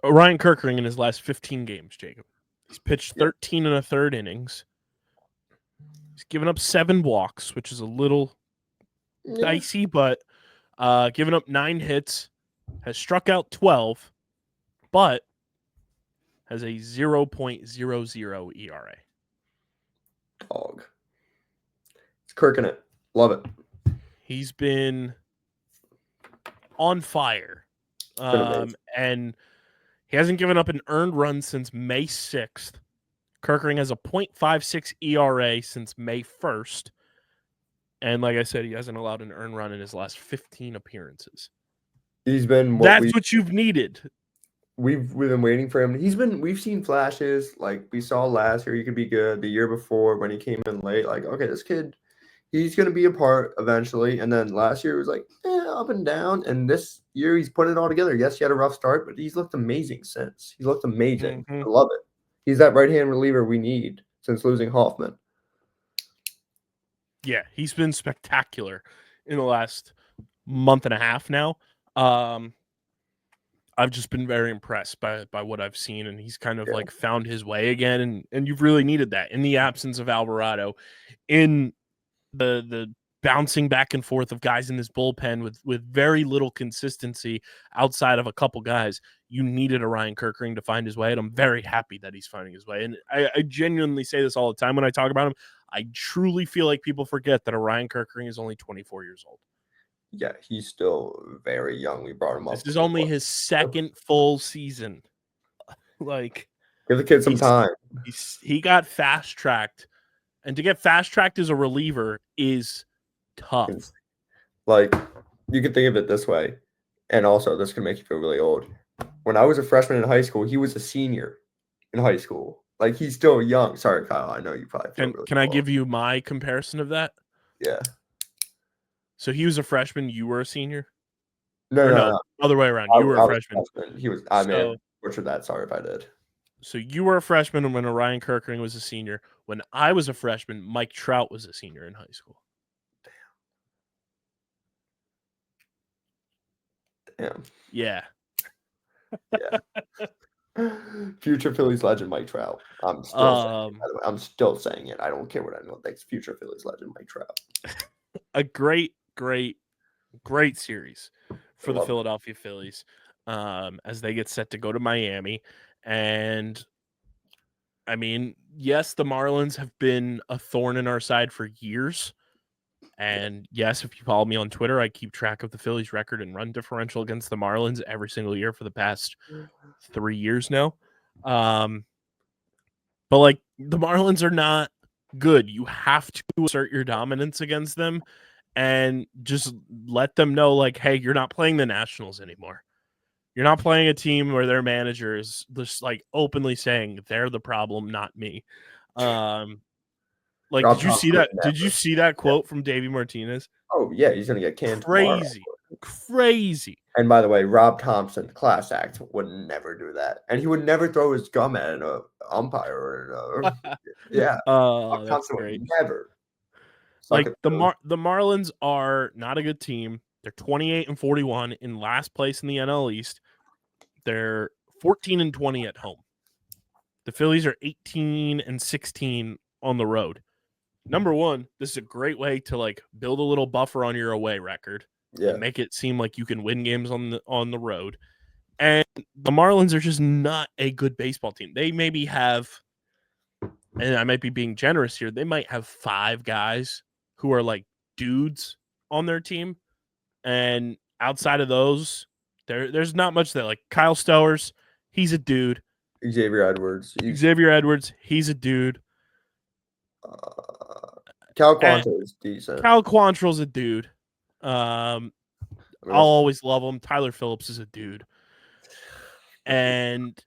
Speaker 1: Kerkering in his last 15 games, Jacob. He's pitched 13 and a third innings. He's given up 7 walks, which is a little dicey, but given up 9 hits, has struck out 12, but has a 0.00 ERA.
Speaker 4: dog. It's Kirking it. Love it.
Speaker 1: He's been on fire. And he hasn't given up an earned run since May 6th. Kerkering has a .56 ERA since May 1st. And like I said, he hasn't allowed an earned run in his last 15 appearances.
Speaker 4: He's been
Speaker 1: what you've needed.
Speaker 4: We've been waiting for him. We've seen flashes. Like we saw last year, he could be good. The year before when he came in late, like, okay, this kid, he's gonna be a part eventually. And then last year it was like up and down. And this year he's put it all together. Yes, he had a rough start, but he's looked amazing since. He's looked amazing. I love it. He's that right-hand reliever we need since losing Hoffman.
Speaker 1: Yeah, he's been spectacular in the last month and a half now. I've just been very impressed by what I've seen, and he's kind of like found his way again, and you've really needed that in the absence of Alvarado, in the bouncing back and forth of guys in this bullpen with very little consistency outside of a couple guys. You needed Orion Kerkering to find his way, and I'm very happy that he's finding his way. And I genuinely say this all the time when I talk about him. I truly feel like people forget that Orion Kerkering is only 24 years old.
Speaker 4: Yeah, he's still very young. We brought him up.
Speaker 1: This is only his second full season. Like,
Speaker 4: give the kid some time.
Speaker 1: He got fast-tracked, and to get fast-tracked as a reliever is tough.
Speaker 4: Like, you can think of it this way, and also this can make you feel really old. When I was a freshman in high school, he was a senior in high school. Like, he's still young. Sorry, Kyle. I know you probably feel really
Speaker 1: Can I give you my comparison of that?
Speaker 4: Yeah.
Speaker 1: So he was a freshman. You were a senior?
Speaker 4: No.
Speaker 1: Other way around. You were a freshman.
Speaker 4: He was. I may have butchered that. Sorry if I did.
Speaker 1: So you were a freshman when Orion Kerkering was a senior. When I was a freshman, Mike Trout was a senior in high school.
Speaker 4: Damn.
Speaker 1: Yeah.
Speaker 4: Future Phillies legend Mike Trout. I'm still saying it. I don't care what anyone thinks. Future Phillies legend Mike Trout.
Speaker 1: A great series for the Philadelphia Phillies as they get set to go to Miami. And I mean, yes, the Marlins have been a thorn in our side for years. And yes, if you follow me on Twitter, I keep track of the Phillies record and run differential against the Marlins every single year for the past 3 years now. But like, the Marlins are not good. You have to assert your dominance against them and just let them know, like, hey, you're not playing the Nationals anymore. You're not playing a team where their manager is just like openly saying they're the problem, not me. Like, did you see that? Did you see that quote from Davey Martinez?
Speaker 4: Oh yeah, he's gonna get canned.
Speaker 1: Crazy.
Speaker 4: And by the way, Rob Thompson, class act, would never do that, and he would never throw his gum at an umpire or
Speaker 1: Oh,
Speaker 4: that's great. Never.
Speaker 1: Like the Marlins are not a good team. They're 28-41 in last place in the NL East. They're 14-20 at home. The Phillies are 18-16 on the road. Number one, this is a great way to like build a little buffer on your away record. And make it seem like you can win games on the road. And the Marlins are just not a good baseball team. They maybe have and I might be being generous here, they might have 5 guys who are like dudes on their team. And outside of those, there's not much there. Like Kyle Stowers, he's a dude.
Speaker 4: Xavier Edwards.
Speaker 1: Xavier Edwards, he's a dude.
Speaker 4: Cal Quantrill is decent.
Speaker 1: Cal Quantrill's a dude. I'll always love him. Tyler Phillips is a dude. And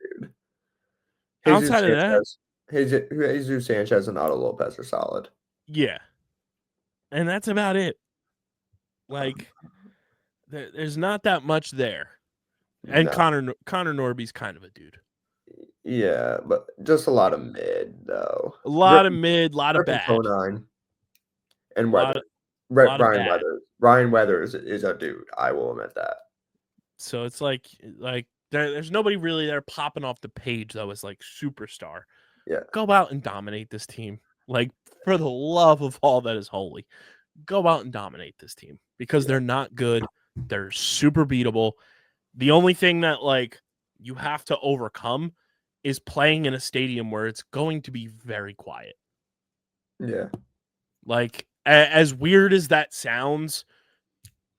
Speaker 1: outside of that,
Speaker 4: Jesus Sanchez and Otto Lopez are solid.
Speaker 1: yeah. And that's about it. Like, there's not that much there. And no. Connor Norby's kind of a dude.
Speaker 4: Yeah, but just a lot of mid, though.
Speaker 1: A lot of mid, a lot of bad.
Speaker 4: And Weather. Ryan Weathers is a dude. I will admit that.
Speaker 1: So it's like there's nobody really there popping off the page that was like superstar.
Speaker 4: Yeah.
Speaker 1: Go out and dominate this team. Like, for the love of all that is holy, go out and dominate this team because they're not good. They're super beatable. The only thing that like you have to overcome is playing in a stadium where it's going to be very quiet.
Speaker 4: Yeah.
Speaker 1: Like, as weird as that sounds,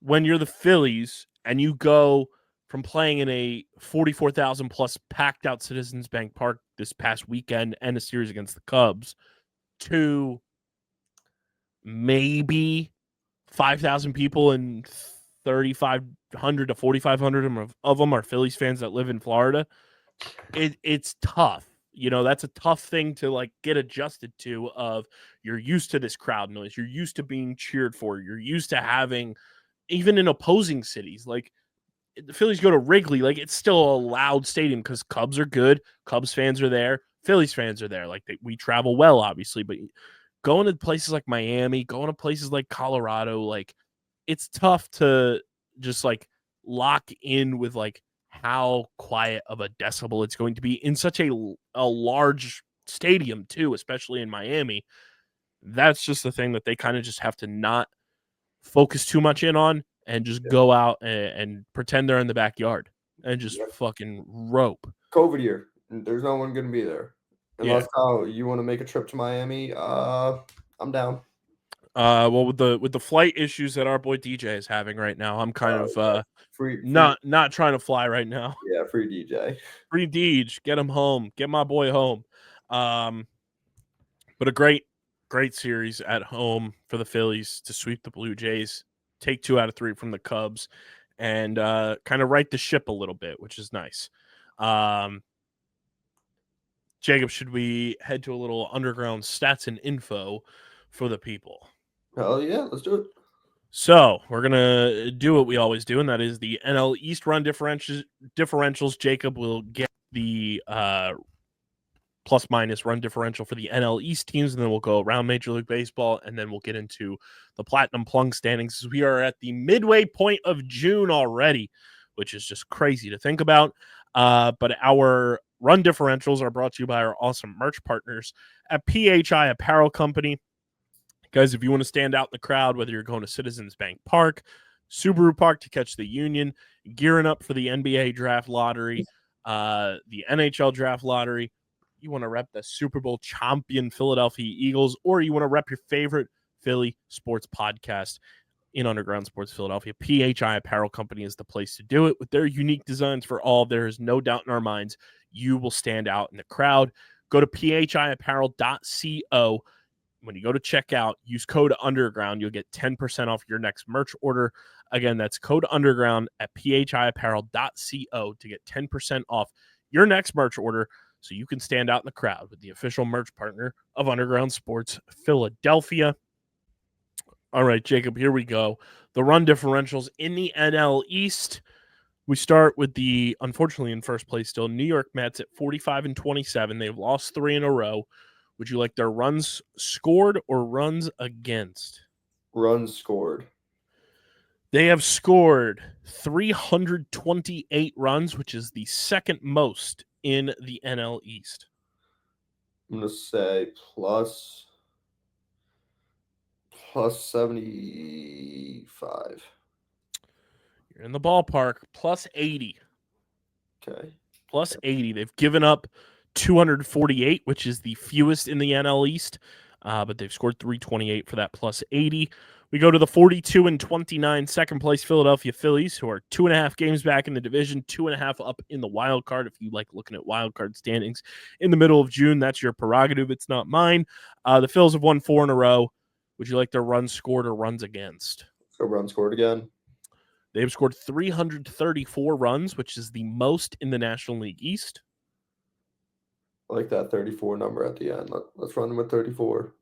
Speaker 1: when you're the Phillies and you go from playing in a 44,000 plus packed out Citizens Bank Park this past weekend and a series against the Cubs to maybe 5,000 people and 3,500 to 4,500 of them are Phillies fans that live in Florida. It's tough. You know, that's a tough thing to like get adjusted to. Of you're used to this crowd noise. You're used to being cheered for. You're used to having, even in opposing cities, like the Phillies go to Wrigley, like it's still a loud stadium because Cubs are good. Cubs fans are there. Phillies fans are there. Like we travel well, obviously, but going to places like Miami, going to places like Colorado, like it's tough to just like lock in with like how quiet of a decibel it's going to be in such a large stadium too, especially in Miami. That's just the thing that they kind of just have to not focus too much in on and just go out and pretend they're in the backyard and just fucking rope.
Speaker 4: COVID year. There's no one going to be there. Unless you want to make a trip to Miami, I'm down.
Speaker 1: Well, with the flight issues that our boy DJ is having right now, I'm kind of
Speaker 4: free
Speaker 1: not trying to fly right now.
Speaker 4: Yeah, free DJ.
Speaker 1: Free Deej, get him home. Get my boy home. But a great series at home for the Phillies to sweep the Blue Jays, take 2 out of 3 from the Cubs, and kind of right the ship a little bit, which is nice. Jacob, should we head to a little underground stats and info for the people?
Speaker 4: Hell yeah, let's do it.
Speaker 1: So we're going to do what we always do, and that is the NL East run differentials. Jacob will get the plus-minus run differential for the NL East teams, and then we'll go around Major League Baseball, and then we'll get into the Platinum Plunk standings. We are at the midway point of June already, which is just crazy to think about. But our run differentials are brought to you by our awesome merch partners at PHI Apparel Company. Guys, if you want to stand out in the crowd, whether you're going to Citizens Bank Park, Subaru Park to catch the Union, gearing up for the NBA draft lottery, the NHL draft lottery, you want to rep the Super Bowl champion Philadelphia Eagles, or you want to rep your favorite Philly sports podcast in Underground Sports Philadelphia, PHI Apparel Company is the place to do it. With their unique designs for all, there is no doubt in our minds you will stand out in the crowd. Go to phiapparel.co. When you go to checkout, use code Underground. You'll get 10% off your next merch order. Again, that's code Underground at phiapparel.co to get 10% off your next merch order so you can stand out in the crowd with the official merch partner of Underground Sports Philadelphia. All right, Jacob, here we go. The run differentials in the NL East. We start with the, unfortunately in first place still, New York Mets at 45-27. They've lost 3 in a row. Would you like their runs scored or runs against?
Speaker 4: Runs scored.
Speaker 1: They have scored 328 runs, which is the second most in the NL East.
Speaker 4: I'm going to say plus 75.
Speaker 1: You're in the ballpark. Plus 80.
Speaker 4: Okay.
Speaker 1: Plus 80. They've given up 248, which is the fewest in the NL East, but they've scored 328 for that plus 80. We go to the 42 and 29 second place Philadelphia Phillies, who are 2.5 games back in the division, 2.5 up in the wild card. If you like looking at wild card standings in the middle of June, that's your prerogative. It's not mine. The Phils have won 4 in a row. Would you like their runs scored or runs against?
Speaker 4: Let's go run scored again.
Speaker 1: They've scored 334 runs, which is the most in the National League East.
Speaker 4: I like that 34 number at the end. Let's run them with 34.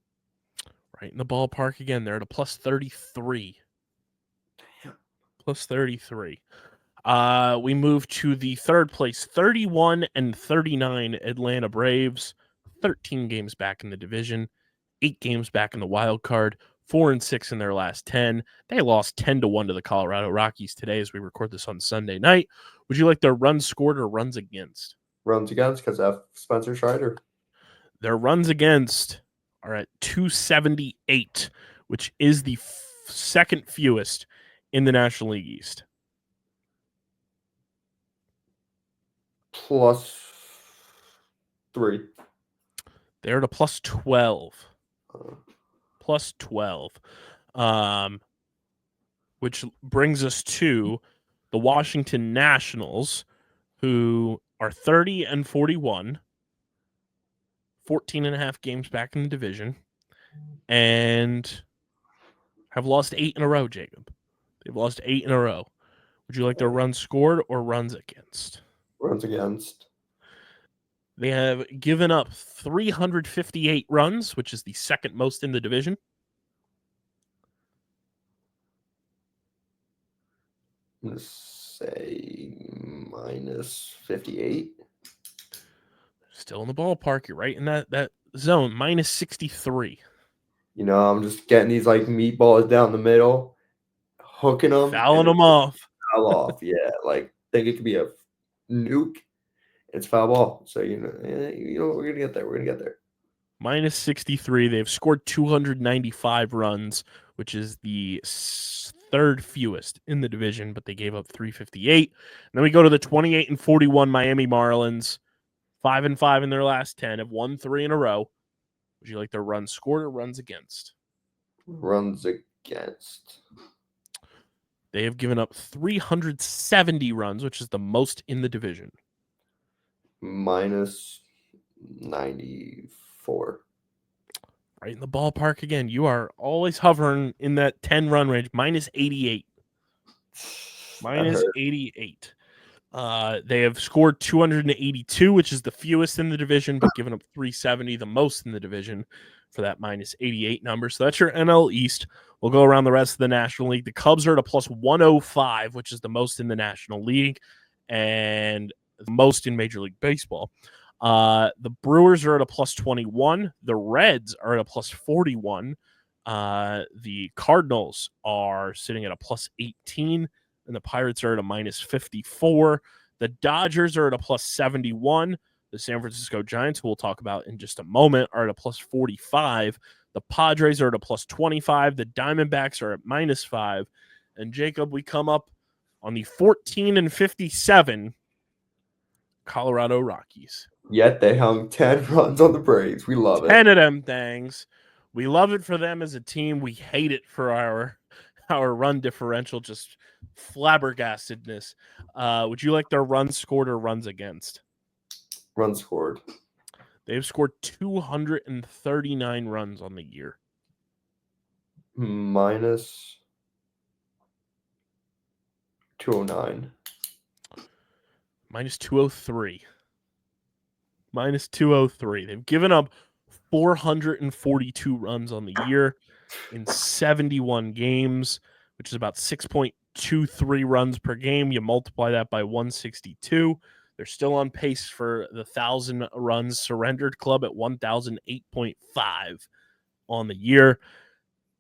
Speaker 1: Right in the ballpark again. They're at a plus 33.
Speaker 4: Damn.
Speaker 1: Plus 33. We move to the third place, 31 and 39 Atlanta Braves. 13 games back in the division, 8 games back in the wild card, 4 and 6 in their last 10. They lost 10-1 to the Colorado Rockies today as we record this on Sunday night. Would you like their runs scored or runs against?
Speaker 4: Runs against because I have Spencer Strider.
Speaker 1: Their runs against are at 278, which is the second fewest in the National League East.
Speaker 4: Plus 3.
Speaker 1: They're at a plus 12. Plus 12. Which brings us to the Washington Nationals, who are 30 and 41, 14.5 games back in the division, and have lost 8 in a row, Jacob. They've lost 8 in a row. Would you like their runs scored or runs against?
Speaker 4: Runs against.
Speaker 1: They have given up 358 runs, which is the second most in the division.
Speaker 4: I'm going to say minus 58.
Speaker 1: Still in the ballpark. You're right in that zone. Minus 63.
Speaker 4: You know, I'm just getting these like meatballs down the middle, hooking them.
Speaker 1: Fouling them off.
Speaker 4: Foul off. Yeah. Like, think it could be a nuke. It's foul ball. So, you know, we're going to get there. We're going to get there.
Speaker 1: Minus 63. They've scored 295 runs, which is the third fewest in the division, but they gave up 358. And then we go to the 28 and 41 Miami Marlins, 5 and 5 in their last 10, have won 3 in a row. Would you like their runs scored or runs against?
Speaker 4: Runs against.
Speaker 1: They have given up 370 runs, which is the most in the division.
Speaker 4: Minus 94.
Speaker 1: Right in the ballpark again. You are always hovering in that 10-run range. Minus 88. Minus 88. They have scored 282, which is the fewest in the division, but given up 370, the most in the division for that minus 88 number. So that's your NL East. We'll go around the rest of the National League. The Cubs are at a plus 105, which is the most in the National League and the most in Major League Baseball. The Brewers are at a plus 21. The Reds are at a plus 41. The Cardinals are sitting at a plus 18. And the Pirates are at a minus 54. The Dodgers are at a plus 71. The San Francisco Giants, who we'll talk about in just a moment, are at a plus 45. The Padres are at a plus 25. The Diamondbacks are at minus 5. And Jacob, we come up on the 14 and 57 Colorado Rockies.
Speaker 4: Yet they hung 10 runs on the Braves. We love it.
Speaker 1: 10 of them things. We love it for them as a team. We hate it for our run differential, just flabbergastedness. Would you like their runs scored or runs against?
Speaker 4: Runs scored.
Speaker 1: They've scored 239 runs on the year.
Speaker 4: Minus 209.
Speaker 1: Minus 203. Minus 203. They've given up 442 runs on the year in 71 games, which is about 6.23 runs per game. You multiply that by 162. They're still on pace for the 1,000 runs surrendered club at 1,008.5 on the year.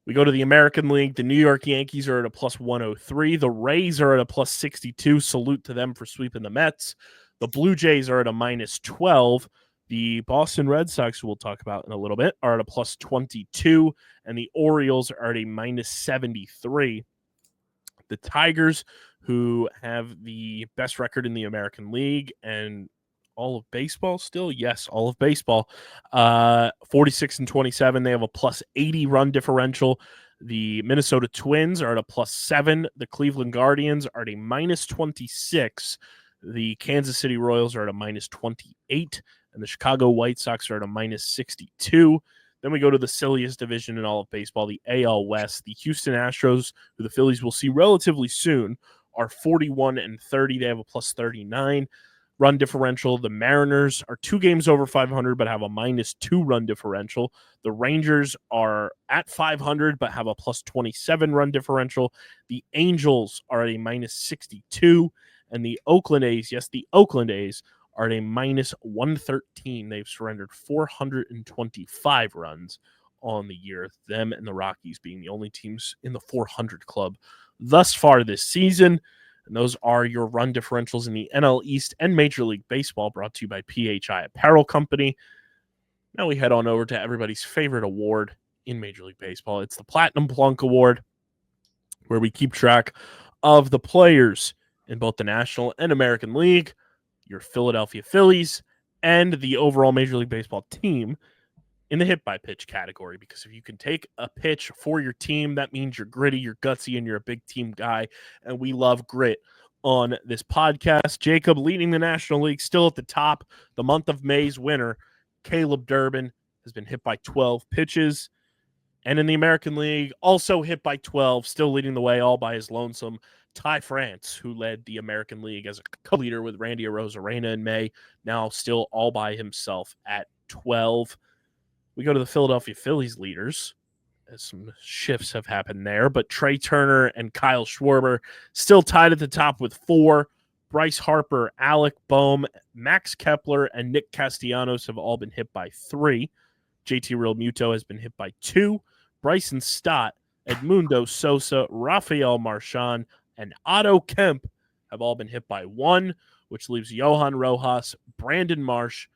Speaker 1: We go to the American League. The New York Yankees are at a plus 103. The Rays are at a plus 62. Salute to them for sweeping the Mets. The Blue Jays are at a minus 12. The Boston Red Sox, who we'll talk about in a little bit, are at a plus 22. And the Orioles are at a minus 73. The Tigers, who have the best record in the American League and all of baseball still? Yes, all of baseball. 46 and 27. They have a plus 80 run differential. The Minnesota Twins are at a plus 7. The Cleveland Guardians are at a minus 26. The Kansas City Royals are at a minus 28. And the Chicago White Sox are at a minus 62. Then we go to the silliest division in all of baseball, the AL West. The Houston Astros, who the Phillies will see relatively soon, are 41 and 30. They have a plus 39 run differential. The Mariners are 2 games over 500 but have a minus 2 run differential. The Rangers are at 500 but have a plus 27 run differential. The Angels are at a minus 62. And the Oakland A's, yes, the Oakland A's, are at a minus 113. They've surrendered 425 runs on the year, them and the Rockies being the only teams in the 400 club thus far this season. And those are your run differentials in the NL East and Major League Baseball, brought to you by PHI Apparel Company. Now we head on over to everybody's favorite award in Major League Baseball. It's the Platinum Plunk Award, where we keep track of the players in both the National and American League, your Philadelphia Phillies, and the overall Major League Baseball team in the hit by pitch category. Because if you can take a pitch for your team, that means you're gritty, you're gutsy, and you're a big team guy. And we love grit on this podcast. Jacob leading the National League, still at the top. The month of May's winner, Caleb Durbin, has been hit by 12 pitches. And in the American League, also hit by 12, still leading the way all by his lonesome, Ty France, who led the American League as a co-leader with Randy Arozarena in May, now still all by himself at 12. We go to the Philadelphia Phillies leaders, as some shifts have happened there, but Trey Turner and Kyle Schwarber still tied at the top with 4. Bryce Harper, Alec Boehm, Max Kepler, and Nick Castellanos have all been hit by 3. JT Realmuto has been hit by 2. Bryson Stott, Edmundo Sosa, Rafael Marchand, and Otto Kemp have all been hit by 1, which leaves Johan Rojas, Brandon Marsh,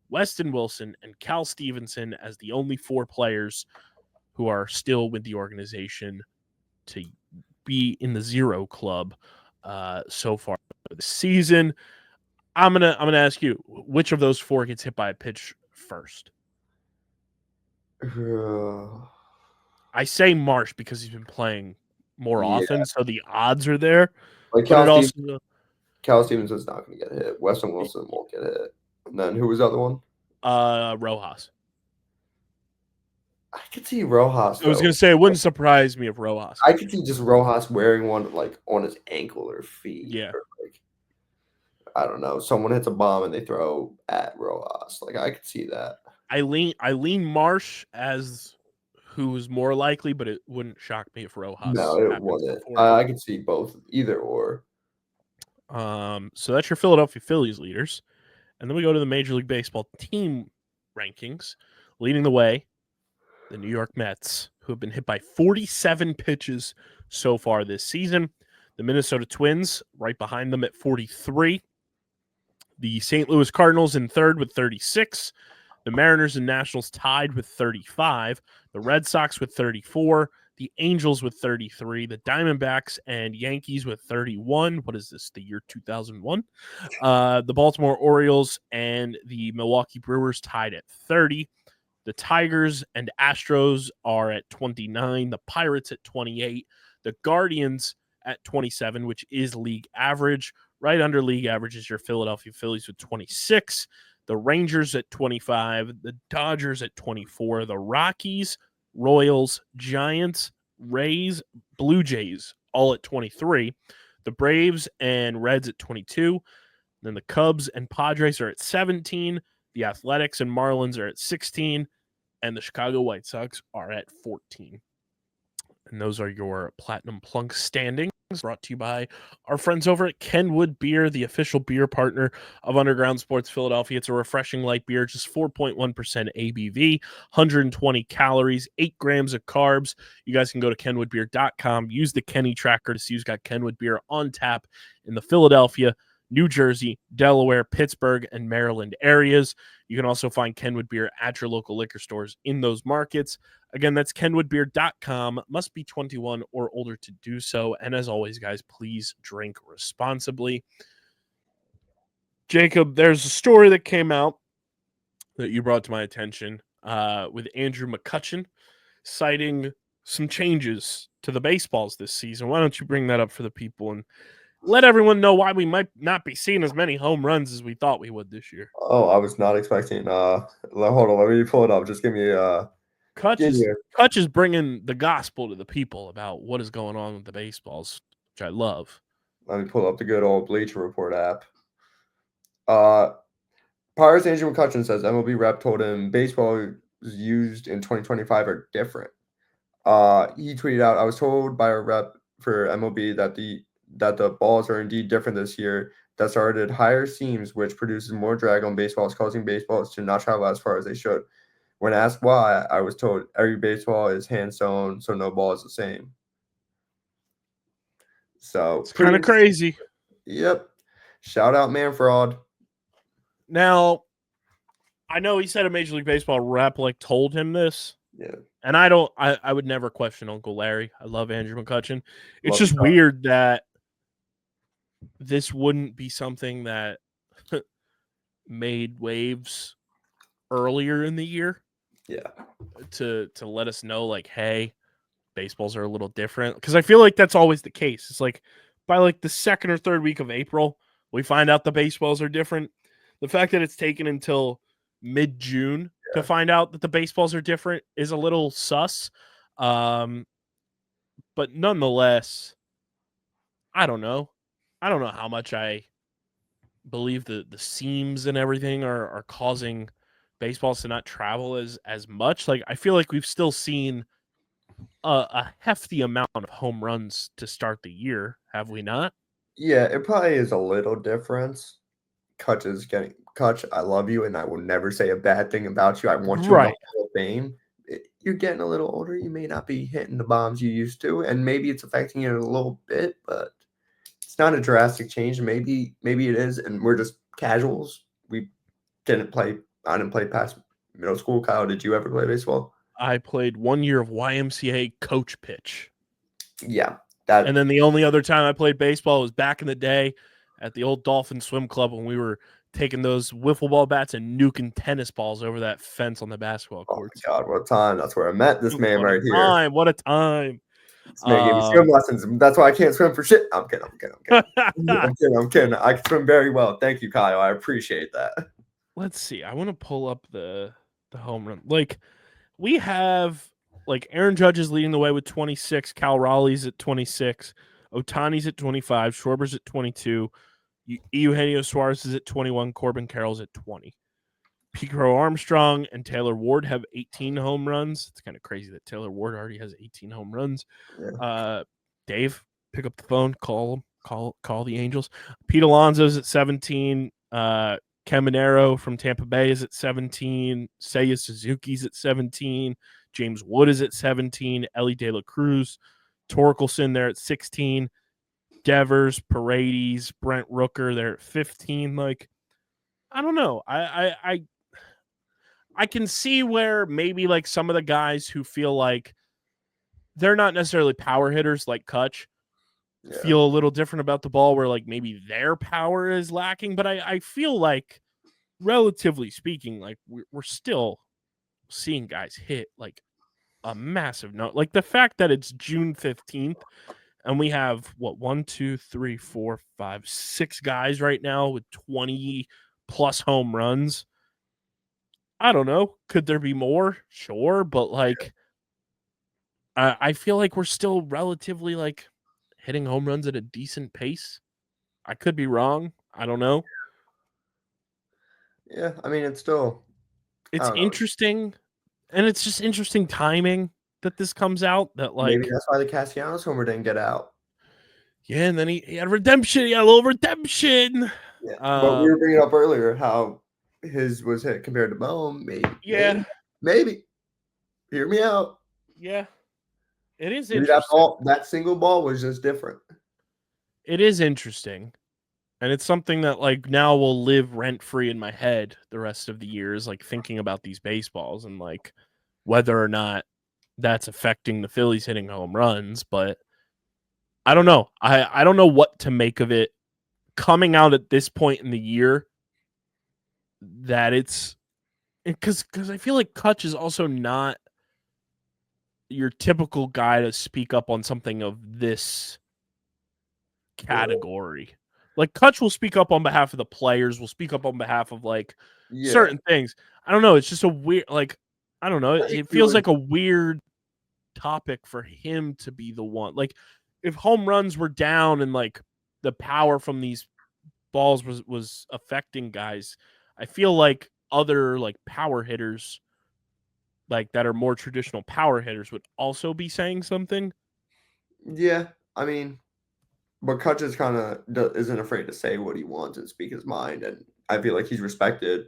Speaker 1: Weston Wilson, and Cal Stevenson as the only 4 players who are still with the organization to be in the zero club so far this season. I'm gonna ask you, which of those 4 gets hit by a pitch first? I say Marsh because he's been playing more often, so the odds are there.
Speaker 4: Like Cal Stevenson's not going to get hit. Weston Wilson won't get hit. And then who was the other one?
Speaker 1: Rojas.
Speaker 4: I could see Rojas.
Speaker 1: I was going to say, it wouldn't surprise me if Rojas.
Speaker 4: I could see just Rojas wearing one like on his ankle or feet.
Speaker 1: Yeah.
Speaker 4: Or, like, I don't know. Someone hits a bomb and they throw at Rojas. Like, I could see that.
Speaker 1: I lean Marsh as who is more likely, but it wouldn't shock me if Rojas.
Speaker 4: No, it wouldn't. I could see both, either or.
Speaker 1: So that's your Philadelphia Phillies leaders. And then we go to the Major League Baseball team rankings. Leading the way, the New York Mets, who have been hit by 47 pitches so far this season. The Minnesota Twins, right behind them at 43. The St. Louis Cardinals in third with 36. The Mariners and Nationals tied with 35. The Red Sox with 34. The Angels with 33. The Diamondbacks and Yankees with 31. What is this, the year 2001? The Baltimore Orioles and the Milwaukee Brewers tied at 30. The Tigers and Astros are at 29. The Pirates at 28. The Guardians at 27, which is league average. Right under league average is your Philadelphia Phillies with 26. The Rangers at 25, the Dodgers at 24, the Rockies, Royals, Giants, Rays, Blue Jays, all at 23. The Braves and Reds at 22. Then the Cubs and Padres are at 17. The Athletics and Marlins are at 16. And the Chicago White Sox are at 14. And those are your Platinum Plunk standings, brought to you by our friends over at Kenwood Beer, the official beer partner of Underground Sports Philadelphia. It's a refreshing light beer, just 4.1% ABV, 120 calories, 8 grams of carbs. You guys can go to kenwoodbeer.com, use the Kenny tracker to see who's got Kenwood Beer on tap in the Philadelphia, New Jersey, Delaware, Pittsburgh, and Maryland areas. You can also find Kenwood Beer at your local liquor stores in those markets. Again, that's kenwoodbeer.com. Must be 21 or older to do so. And as always, guys, please drink responsibly. Jacob, there's a story that came out that you brought to my attention with Andrew McCutcheon citing some changes to the baseballs this season. Why don't you bring that up for the people and let everyone know why we might not be seeing as many home runs as we thought we would this year?
Speaker 4: Oh, I was not expecting. Hold on, let me pull it up. Just give me
Speaker 1: Kutch is bringing the gospel to the people about what is going on with the baseballs, which I love.
Speaker 4: Let me pull up the good old Bleacher Report app. Pirates Andrew McCutcheon says MLB rep told him baseball used in 2025 are different. He tweeted out, "I was told by a rep for MLB that the balls are indeed different this year. That started higher seams, which produces more drag on baseballs, causing baseballs to not travel as far as they should. When asked why, I was told every baseball is hand sewn, so no ball is the same." So
Speaker 1: it's kind of crazy.
Speaker 4: Yep. Shout out Manfred.
Speaker 1: Now, I know he said a Major League Baseball rep told him this.
Speaker 4: Yeah.
Speaker 1: And I would never question Uncle Larry. I love Andrew McCutcheon. It's just weird that this wouldn't be something that made waves earlier in the year.
Speaker 4: Yeah.
Speaker 1: To let us know, hey, baseballs are a little different. Because I feel like that's always the case. It's by the second or third week of April, we find out the baseballs are different. The fact that it's taken until mid-June to find out that the baseballs are different is a little sus. But nonetheless, I don't know. I don't know how much I believe the seams and everything are causing baseballs to not travel as much. I feel like we've still seen a hefty amount of home runs to start the year, have we not?
Speaker 4: Yeah, it probably is a little difference. Kutch, I love you, and I will never say a bad thing about you. I want you in the Hall of Fame. You're getting a little older. You may not be hitting the bombs you used to, and maybe it's affecting you a little bit, but it's not a drastic change. Maybe it is, and we're just casuals. I didn't play past middle school. Kyle, did you ever play baseball?
Speaker 1: I played 1 year of YMCA coach pitch.
Speaker 4: Yeah.
Speaker 1: And then the only other time I played baseball was back in the day at the old Dolphin Swim Club when we were taking those wiffle ball bats and nuking tennis balls over that fence on the basketball courts.
Speaker 4: Oh my God, what a time. That's where I met this man right here.
Speaker 1: What a time.
Speaker 4: This man gave me swim lessons. That's why I can't swim for shit. I'm kidding. I'm kidding. I can swim very well. Thank you, Kyle. I appreciate that.
Speaker 1: Let's see. I want to pull up the home run. We have Aaron Judge is leading the way with 26. Cal Raleigh's at 26. Ohtani's at 25. Schwarber's at 22. Eugenio Suarez is at 21. Corbin Carroll's at 20. Pico Armstrong and Taylor Ward have 18 home runs. It's kind of crazy that Taylor Ward already has 18 home runs. Yeah. Dave, pick up the phone, call the Angels. Pete Alonso's at 17. Caminero from Tampa Bay is at 17. Seiya Suzuki's at 17. James Wood is at 17. Ellie De La Cruz. Torkelson, they're at 16. Devers, Paredes, Brent Rooker, they're at 15. I don't know. I can see where maybe some of the guys who feel like they're not necessarily power hitters like Kutch feel a little different about the ball, where maybe their power is lacking. But I feel like, relatively speaking, we're still seeing guys hit a massive note. The fact that it's June 15th and we have 6 guys right now with 20 plus home runs. I don't know. Could there be more? Sure. But I feel like we're still relatively hitting home runs at a decent pace. I could be wrong. I don't know.
Speaker 4: Yeah. I mean, it's
Speaker 1: interesting. And it's just interesting timing that this comes out. That
Speaker 4: maybe that's why the Castellanos homer didn't get out.
Speaker 1: Yeah. And then he had redemption. He had a little redemption.
Speaker 4: Yeah. But we were bringing up earlier how his was hit compared to Bohm. Maybe. Hear me out.
Speaker 1: Yeah. It is interesting.
Speaker 4: That single ball was just different.
Speaker 1: It is interesting. And it's something that now will live rent-free in my head the rest of the years, thinking about these baseballs and whether or not that's affecting the Phillies hitting home runs. But I don't know. I don't know what to make of it coming out at this point in the year that it's because I feel like Kutch is also not your typical guy to speak up on something of this category. Like Kutch will speak up on behalf of the players, will speak up on behalf of like certain things. I don't know. It's just a weird, like, I don't know. It feels like a weird topic for him to be the one. Like, if home runs were down and like the power from these balls was affecting guys, I feel like other like power hitters, like that are more traditional power hitters, would also be saying something.
Speaker 4: Yeah, I mean, but Kutch is kind of isn't afraid to say what he wants and speak his mind, and I feel like he's respected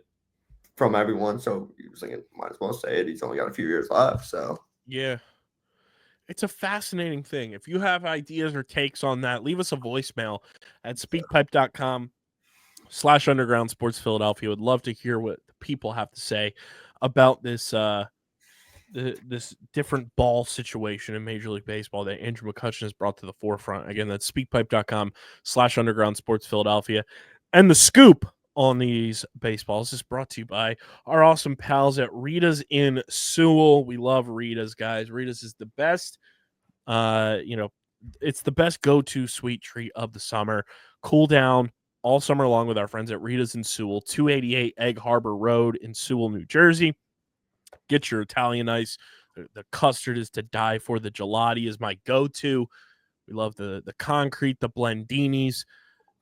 Speaker 4: from everyone. So he was thinking, might as well say it. He's only got a few years left, so
Speaker 1: Yeah. It's a fascinating thing. If you have ideas or takes on that, leave us a voicemail at speakpipe.com/underground sports Philadelphia. Would love to hear what the people have to say about this this different ball situation in Major League Baseball that Andrew McCutchen has brought to the forefront. Again, that's speakpipe.com/underground sports Philadelphia. And the scoop on these baseballs is brought to you by our awesome pals at Rita's in Sewell. We love Rita's, guys. Rita's is the best. It's the best go-to sweet treat of the summer. Cool down all summer long with our friends at Rita's in Sewell, 288 Egg Harbor Road in Sewell, New Jersey. Get your Italian ice. The custard is to die for. The gelati is my go-to. We love the concrete, the blendinis,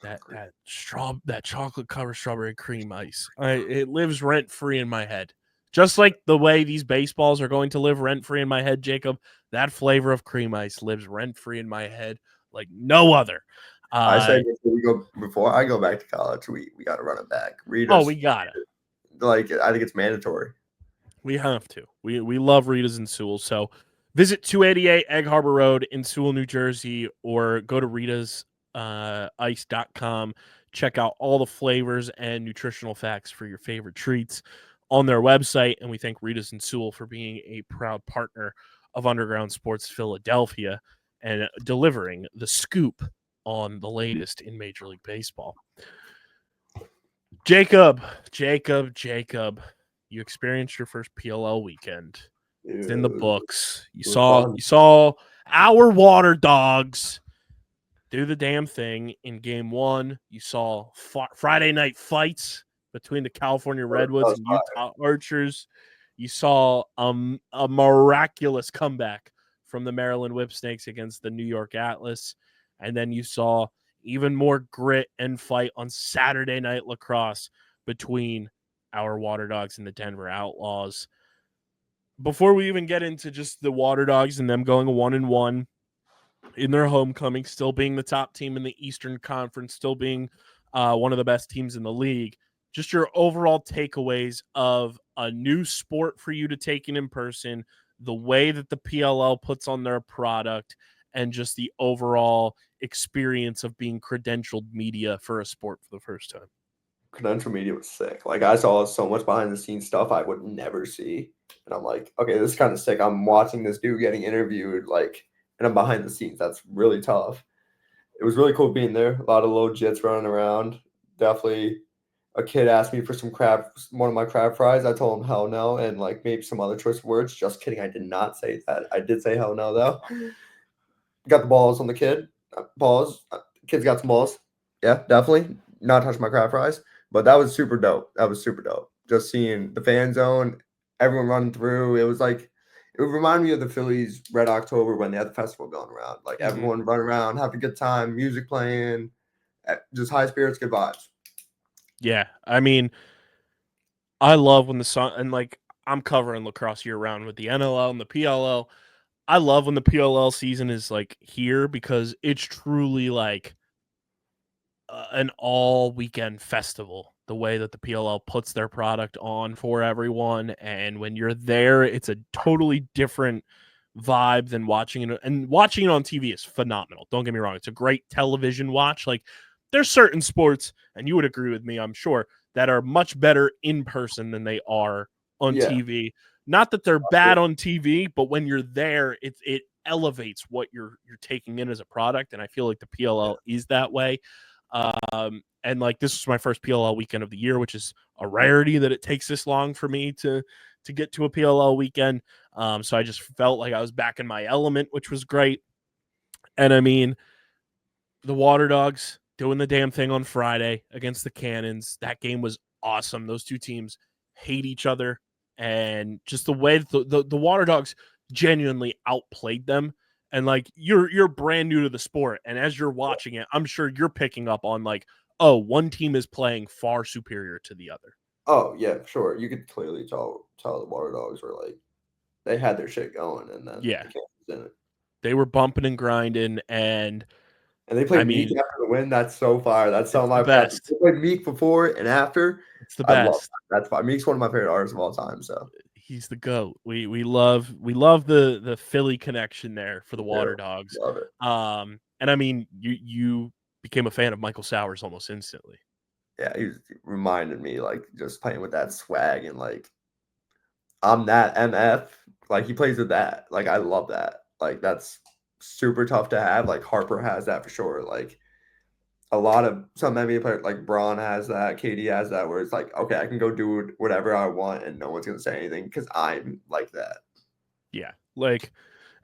Speaker 1: that chocolate covered strawberry cream ice. It lives rent free in my head, just like the way these baseballs are going to live rent free in my head, Jacob. That flavor of cream ice lives rent free in my head like no other.
Speaker 4: I say before I go back to college, we got to run it back.
Speaker 1: Oh, we got it.
Speaker 4: Like, I think it's mandatory.
Speaker 1: We have to. We love Rita's in Sewell. So visit 288 Egg Harbor Road in Sewell, New Jersey, or go to ritas.ice.com. Check out all the flavors and nutritional facts for your favorite treats on their website. And we thank Rita's in Sewell for being a proud partner of Underground Sports Philadelphia and delivering the scoop on the latest in Major League Baseball. Jacob. You experienced your first PLL weekend. It's in the books. You saw our Waterdogs do the damn thing in game one. You saw Friday night fights between the California Redwoods and Utah Archers. You saw a miraculous comeback from the Maryland Whipsnakes against the New York Atlas. And then you saw even more grit and fight on Saturday night lacrosse between our Waterdogs and the Denver Outlaws. Before we even get into just the Waterdogs and them going 1-1 in their homecoming, still being the top team in the Eastern Conference, still being one of the best teams in the league, just your overall takeaways of a new sport for you to take in person, the way that the PLL puts on their product, and just the overall experience of being credentialed media for a sport for the first time.
Speaker 4: Credential media was sick. Like, I saw so much behind the scenes stuff I would never see. And I'm like, okay, this is kind of sick. I'm watching this dude getting interviewed, like, and I'm behind the scenes. That's really tough. It was really cool being there. A lot of low jits running around. Definitely a kid asked me for one of my crab fries. I told him hell no, and like maybe some other choice words. Just kidding. I did not say that. I did say hell no, though. Got the balls on the kid. Balls. Kid's got some balls. Yeah, definitely. Not touch my crab fries. But that was super dope. Just seeing the fan zone, everyone running through. It was like, it would remind me of the Phillies Red October when they had the festival going around. Like, everyone running around, having a good time, music playing, just high spirits, good vibes.
Speaker 1: Yeah, I mean, I love when the sun, and like, I'm covering lacrosse year round with the NLL and the PLL. I love when the PLL season is like here because it's truly like an all weekend festival, the way that the PLL puts their product on for everyone. And when you're there, it's a totally different vibe than watching it. And watching it on TV is phenomenal. Don't get me wrong. It's a great television watch. Like, there's certain sports, and you would agree with me, I'm sure, that are much better in person than they are on TV. Not that they're bad on TV, but when you're there, it elevates what you're taking in as a product. And I feel like the PLL is that way. And like this was my first PLL weekend of the year, which is a rarity that it takes this long for me to get to a PLL weekend. So I just felt like I was back in my element, which was great. And I mean, the Waterdogs doing the damn thing on Friday against the Cannons. That game was awesome. Those two teams hate each other, and just the way the Waterdogs genuinely outplayed them. And like you're brand new to the sport, and as you're watching it, I'm sure you're picking up on like, oh, one team is playing far superior to the other.
Speaker 4: Oh yeah, sure. You could clearly tell the Waterdogs were like they had their shit going, and then
Speaker 1: Yeah,
Speaker 4: the Cannons didn't.
Speaker 1: they were bumping and grinding, and
Speaker 4: they played
Speaker 1: I
Speaker 4: Meek
Speaker 1: mean,
Speaker 4: after the win. That's so fire. That's some of my
Speaker 1: best.
Speaker 4: They played Meek before and after.
Speaker 1: It's the
Speaker 4: I love
Speaker 1: best.
Speaker 4: that. That's fire. Meek's one of my favorite artists of all time. So
Speaker 1: he's the GOAT. We love the Philly connection there for the Waterdogs.
Speaker 4: Love it.
Speaker 1: And I mean, you became a fan of Michael Sowers almost instantly.
Speaker 4: Yeah, he reminded me like just playing with that swag and like I'm that MF. Like he plays with that. Like I love that. Like that's super tough to have. Like Harper has that for sure. Like a lot of some NBA players, like Braun has that, KD has that, where it's like, okay, I can go do whatever I want and no one's gonna say anything because I'm like that.
Speaker 1: Yeah, like,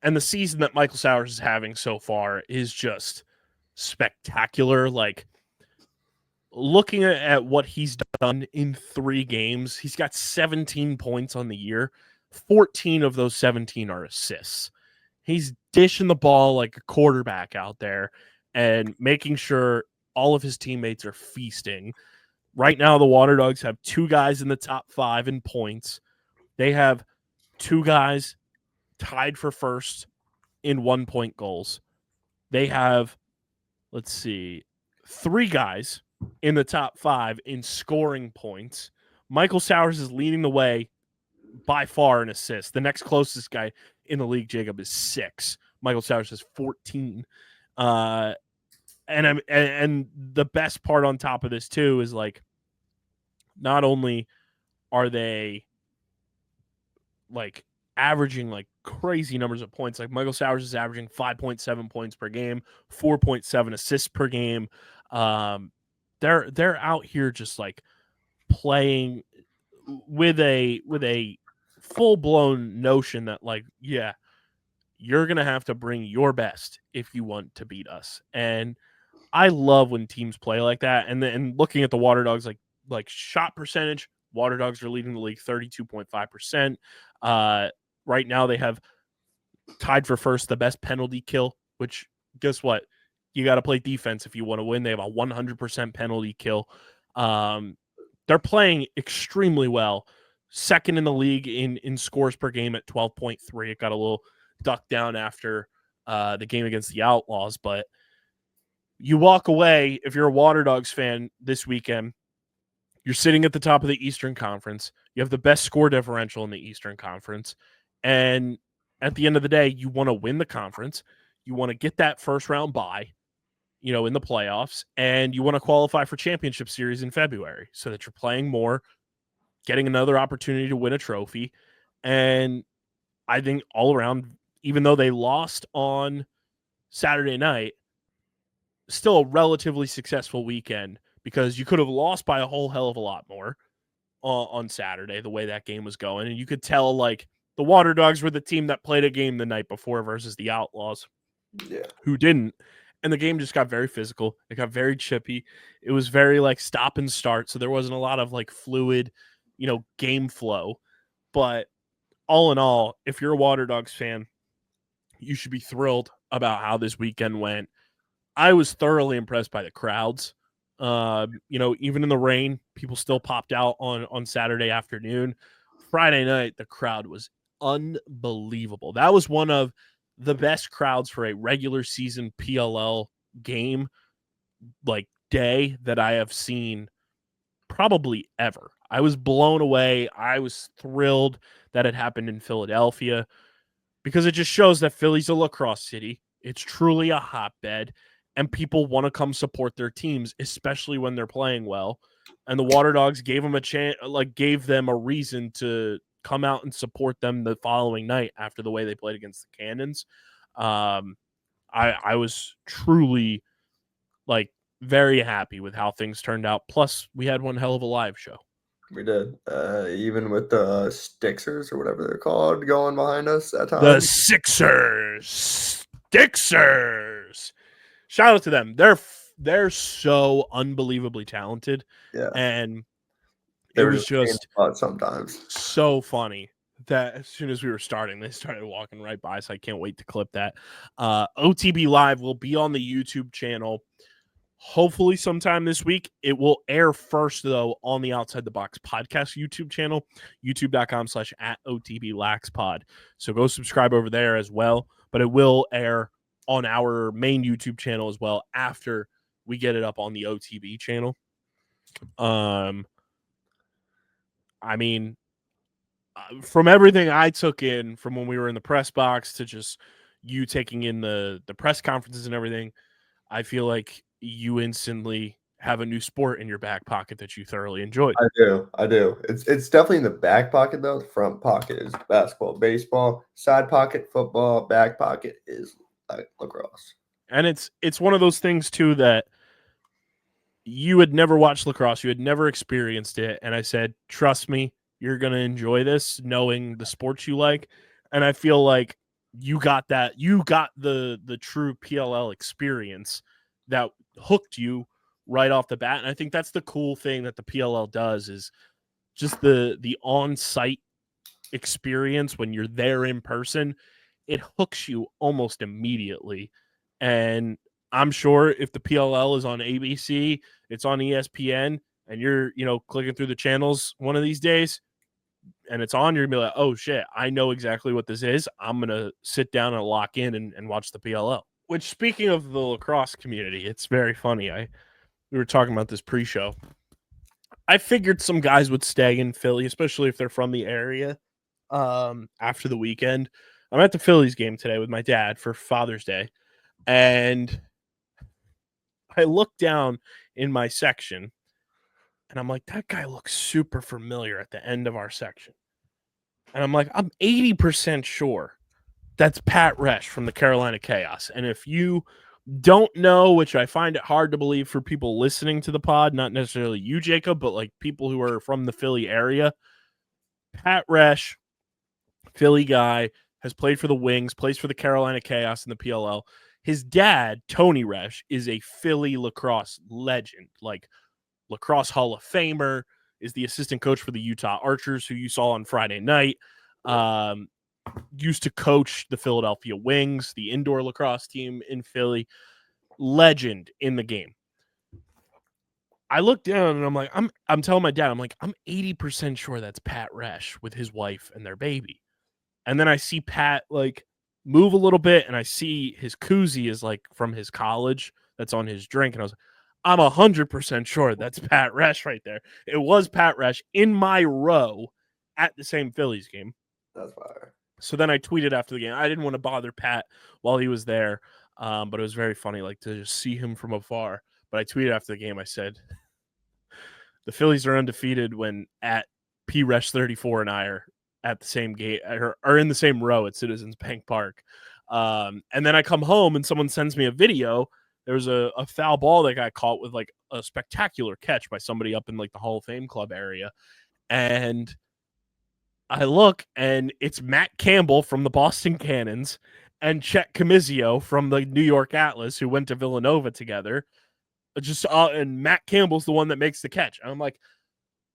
Speaker 1: and the season that Michael Sowers is having so far is just spectacular. Like, looking at what he's done in 3 games, he's got 17 points on the year. 14 of those 17 are assists. He's dishing the ball like a quarterback out there and making sure all of his teammates are feasting. Right now, the Waterdogs have 2 guys in the top 5 in points. They have 2 guys tied for first in 1-point goals. They have, 3 guys in the top 5 in scoring points. Michael Sowers is leading the way by far in assists. The next closest guy in the league, Jacob, is 6. Michael Sowers has 14. And the best part on top of this too is like, not only are they like averaging like crazy numbers of points, like Michael Sowers is averaging 5.7 points per game, 4.7 assists per game. They're out here just like playing with a full-blown notion that like, yeah, you're gonna have to bring your best if you want to beat us. And I love when teams play like that. And then looking at the Waterdogs, like shot percentage, Waterdogs are leading the league 32.5%. Right now they have tied for first the best penalty kill, which guess what? You got to play defense if you want to win. They have a 100% penalty kill. They're playing extremely well. Second in the league in scores per game at 12.3. It got a little ducked down after the game against the Outlaws, but you walk away, if you're a Waterdogs fan this weekend, you're sitting at the top of the Eastern Conference. You have the best score differential in the Eastern Conference. And at the end of the day, you want to win the conference. You want to get that first round bye, in the playoffs. And you want to qualify for championship series in February so that you're playing more, getting another opportunity to win a trophy. And I think all around, even though they lost on Saturday night, still a relatively successful weekend because you could have lost by a whole hell of a lot more on Saturday, the way that game was going. And you could tell like the Waterdogs were the team that played a game the night before versus the Outlaws, who didn't. And the game just got very physical. It got very chippy. It was very like stop and start. So there wasn't a lot of like fluid, game flow. But all in all, if you're a Waterdogs fan, you should be thrilled about how this weekend went. I was thoroughly impressed by the crowds. Even in the rain, people still popped out on Saturday afternoon. Friday night, the crowd was unbelievable. That was one of the best crowds for a regular season PLL game, like day, that I have seen probably ever. I was blown away. I was thrilled that it happened in Philadelphia because it just shows that Philly's a lacrosse city. It's truly a hotbed. And people want to come support their teams, especially when they're playing well. And the Waterdogs gave them a chance, gave them a reason to come out and support them the following night after the way they played against the Cannons. I was truly very happy with how things turned out. Plus, we had one hell of a live show.
Speaker 4: We did. Even with the Stixers or whatever they're called going behind us at
Speaker 1: The
Speaker 4: times.
Speaker 1: Stixers. Shout out to them. They're so unbelievably talented.
Speaker 4: Yeah.
Speaker 1: And
Speaker 4: They
Speaker 1: it
Speaker 4: were
Speaker 1: was just
Speaker 4: sometimes
Speaker 1: so funny that as soon as we were starting, they started walking right by. So I can't wait to clip that. OTB Live will be on the YouTube channel. Hopefully sometime this week. It will air first, though, on the Outside the Box podcast YouTube channel, youtube.com/@OTBLaxPod. So go subscribe over there as well. But it will air on our main YouTube channel as well after we get it up on the OTB channel. I mean, from everything I took in from when we were in the press box to just you taking in the press conferences and everything, I feel like you instantly have a new sport in your back pocket that you thoroughly enjoyed.
Speaker 4: I do. It's definitely in the back pocket though. The front pocket is basketball, baseball. Side pocket, football. Back pocket is like lacrosse.
Speaker 1: And it's one of those things too that you had never watched lacrosse, you had never experienced it, and I said, trust me, you're gonna enjoy this, knowing the sports you like. And I feel like you got that. You got the true PLL experience that hooked you right off the bat. And I think that's the cool thing that the PLL does is just the on-site experience when you're there in person. It hooks you almost immediately. And I'm sure if the PLL is on ABC, it's on ESPN, and you're, clicking through the channels one of these days and it's on, you're gonna be like, oh shit, I know exactly what this is. I'm gonna sit down and lock in and watch the PLL. Which, speaking of the lacrosse community, it's very funny. We were talking about this pre-show. I figured some guys would stay in Philly, especially if they're from the area. After the weekend, I'm at the Phillies game today with my dad for Father's Day, and I look down in my section, and I'm like, that guy looks super familiar at the end of our section. And I'm like, I'm 80% sure that's Pat Resch from the Carolina Chaos. And if you don't know, which I find it hard to believe for people listening to the pod, not necessarily you, Jacob, but like people who are from the Philly area, Pat Resch, Philly guy, has played for the Wings, plays for the Carolina Chaos in the PLL. His dad, Tony Resch, is a Philly lacrosse legend, like lacrosse Hall of Famer, is the assistant coach for the Utah Archers, who you saw on Friday night. Used to coach the Philadelphia Wings, the indoor lacrosse team in Philly. Legend in the game. I look down and I'm like, I'm telling my dad, I'm like, I'm 80% sure that's Pat Resch with his wife and their baby. And then I see Pat like move a little bit, and I see his koozie is like from his college that's on his drink. And I was like, I'm 100% sure that's Pat Resch right there. It was Pat Resch in my row at the same Phillies game.
Speaker 4: That's fire.
Speaker 1: So then I tweeted after the game. I didn't want to bother Pat while he was there, but it was very funny, like to just see him from afar. But I tweeted after the game. I said, the Phillies are undefeated when at P Resch 34 and I are at the same gate, are in the same row at Citizens Bank Park. And then I come home and someone sends me a video. There was a foul ball that got caught with like a spectacular catch by somebody up in like the Hall of Fame club area. And I look, and it's Matt Campbell from the Boston Cannons and Chet Comizio from the New York Atlas, who went to Villanova together. And Matt Campbell's the one that makes the catch. And I'm like,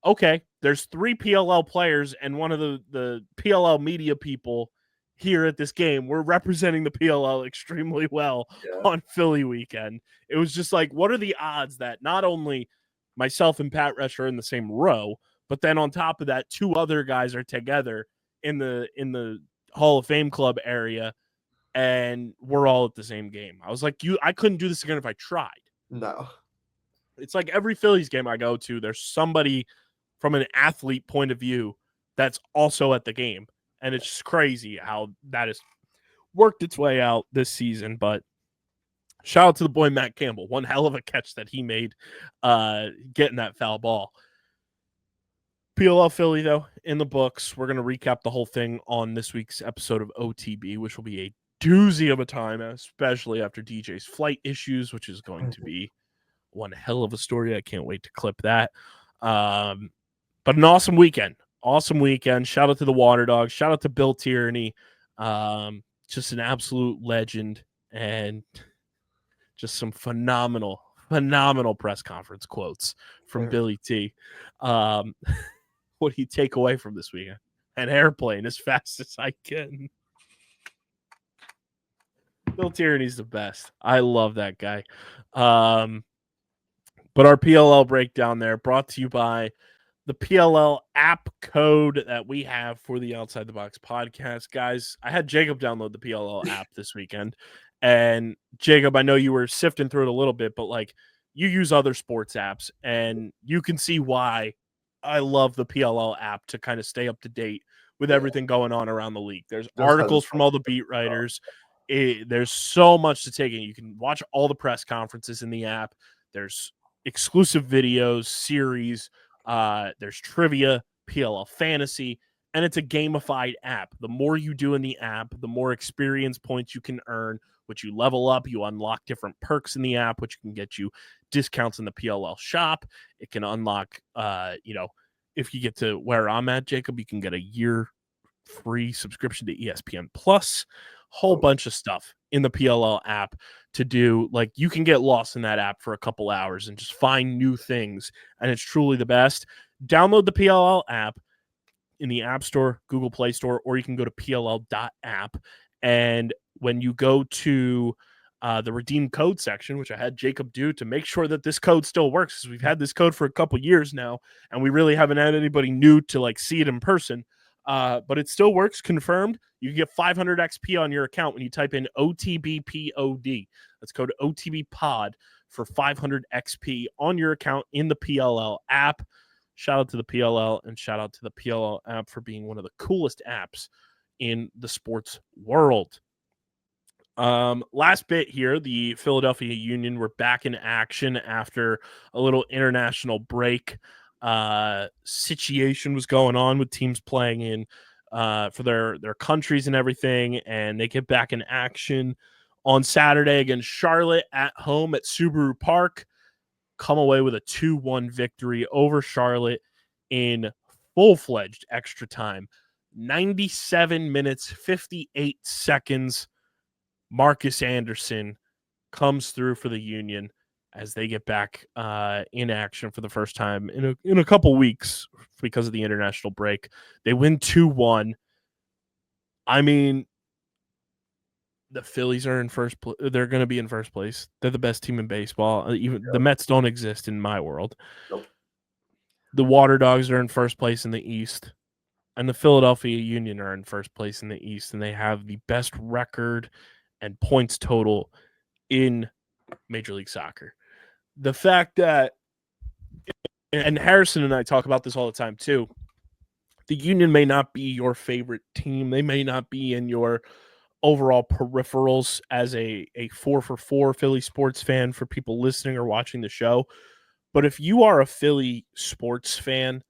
Speaker 1: okay, there's 3 PLL players and one of the PLL media people here at this game. We're representing the PLL extremely well on Philly weekend. It was just like, what are the odds that not only myself and Pat Resch are in the same row, but then on top of that, 2 other guys are together in the Hall of Fame club area, and we're all at the same game. I was like, I couldn't do this again if I tried.
Speaker 4: No.
Speaker 1: It's like every Phillies game I go to, there's somebody from an athlete point of view that's also at the game. And it's just crazy how that has worked its way out this season. But shout out to the boy Matt Campbell. One hell of a catch that he made getting that foul ball. PLL Philly, though, in the books. We're going to recap the whole thing on this week's episode of OTB, which will be a doozy of a time, especially after DJ's flight issues, which is going to be One hell of a story. I can't wait to clip that. But an awesome weekend. Awesome weekend. Shout out to the Waterdogs. Shout out to Bill Tierney. Just an absolute legend, and just some phenomenal press conference quotes from Billy T. What do you take away from this weekend? An airplane as fast as I can. Bill Tierney's the best. I love that guy. But our PLL breakdown there brought to you by the PLL app code that we have for the Outside the Box podcast. Guys, I had Jacob download the PLL app this weekend. And Jacob, I know you were sifting through it a little bit, but like you use other sports apps and you can see why I love the PLL app to kind of stay up to date with everything going on around the league. There's articles from all the beat writers. There's so much to take in. You can watch all the press conferences in the app. There's exclusive videos, series, there's trivia, PLL fantasy, and it's a gamified app. The more you do in the app, the more experience points you can earn, which you level up. You unlock different perks in the app, which can get you discounts in the PLL shop. It can unlock, if you get to where I'm at, Jacob, you can get a year free subscription to ESPN Plus. Whole bunch of stuff in the PLL app to do. Like, you can get lost in that app for a couple hours and just find new things, and it's truly the best. Download the PLL app in the App Store, Google Play Store, or you can go to pll.app, and when you go to the redeem code section, which I had Jacob do to make sure that this code still works, because we've had this code for a couple years now, and we really haven't had anybody new to like see it in person. But it still works, confirmed. You can get 500 XP on your account when you type in OTBPOD. That's code OTBPOD for 500 XP on your account in the PLL app. Shout out to the PLL and shout out to the PLL app for being one of the coolest apps in the sports world. Last bit here, the Philadelphia Union were back in action after a little international break. Situation was going on with teams playing in for their countries and everything, and they get back in action on Saturday against Charlotte at home at Subaru Park. Come away with a 2-1 victory over Charlotte in full-fledged extra time. 97 minutes, 58 seconds. Marcus Anderson comes through for the Union as they get back in action for the first time in a couple weeks because of the international break. They win 2-1. I mean, the Phillies are in first place. They're going to be in first place. They're the best team in baseball. The Mets don't exist in my world.
Speaker 4: Nope.
Speaker 1: The Waterdogs are in first place in the East, and the Philadelphia Union are in first place in the East, and they have the best record and points total in Major League Soccer. The fact that, and Harrison and I talk about this all the time too, the Union may not be your favorite team. They may not be in your overall peripherals as a 4-for-4 Philly sports fan for people listening or watching the show. But if you are a Philly sports fan,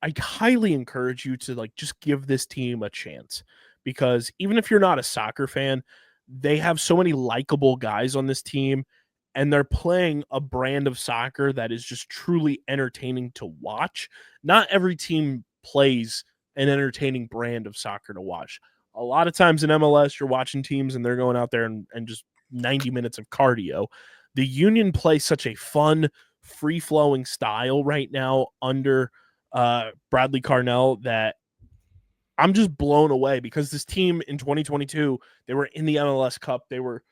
Speaker 1: I highly encourage you to just give this team a chance, because even if you're not a soccer fan, they have so many likable guys on this team, and they're playing a brand of soccer that is just truly entertaining to watch. Not every team plays an entertaining brand of soccer to watch. A lot of times in MLS, you're watching teams and they're going out there and just 90 minutes of cardio. The Union plays such a fun, free-flowing style right now under Bradley Carnell that I'm just blown away, because this team in 2022, they were in the MLS Cup. They were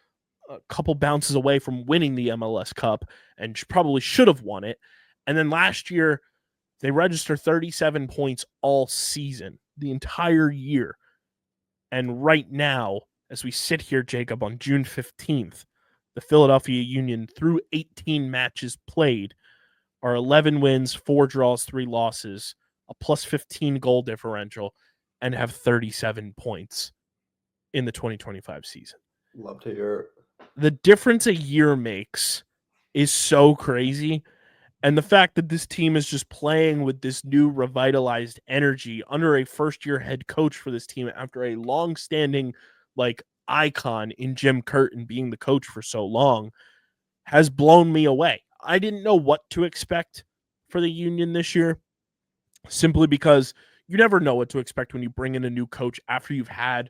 Speaker 1: a couple bounces away from winning the MLS Cup and probably should have won it. And then last year, they registered 37 points all season, the entire year. And right now, as we sit here, Jacob, on June 15th, the Philadelphia Union, through 18 matches played, are 11 wins, 4 draws, 3 losses, a plus 15 goal differential, and have 37 points in the 2025 season.
Speaker 4: Love to hear it.
Speaker 1: The difference a year makes is so crazy. And the fact that this team is just playing with this new revitalized energy under a first-year head coach for this team after a long-standing icon in Jim Curtin being the coach for so long has blown me away. I didn't know what to expect for the Union this year, simply because you never know what to expect when you bring in a new coach after you've had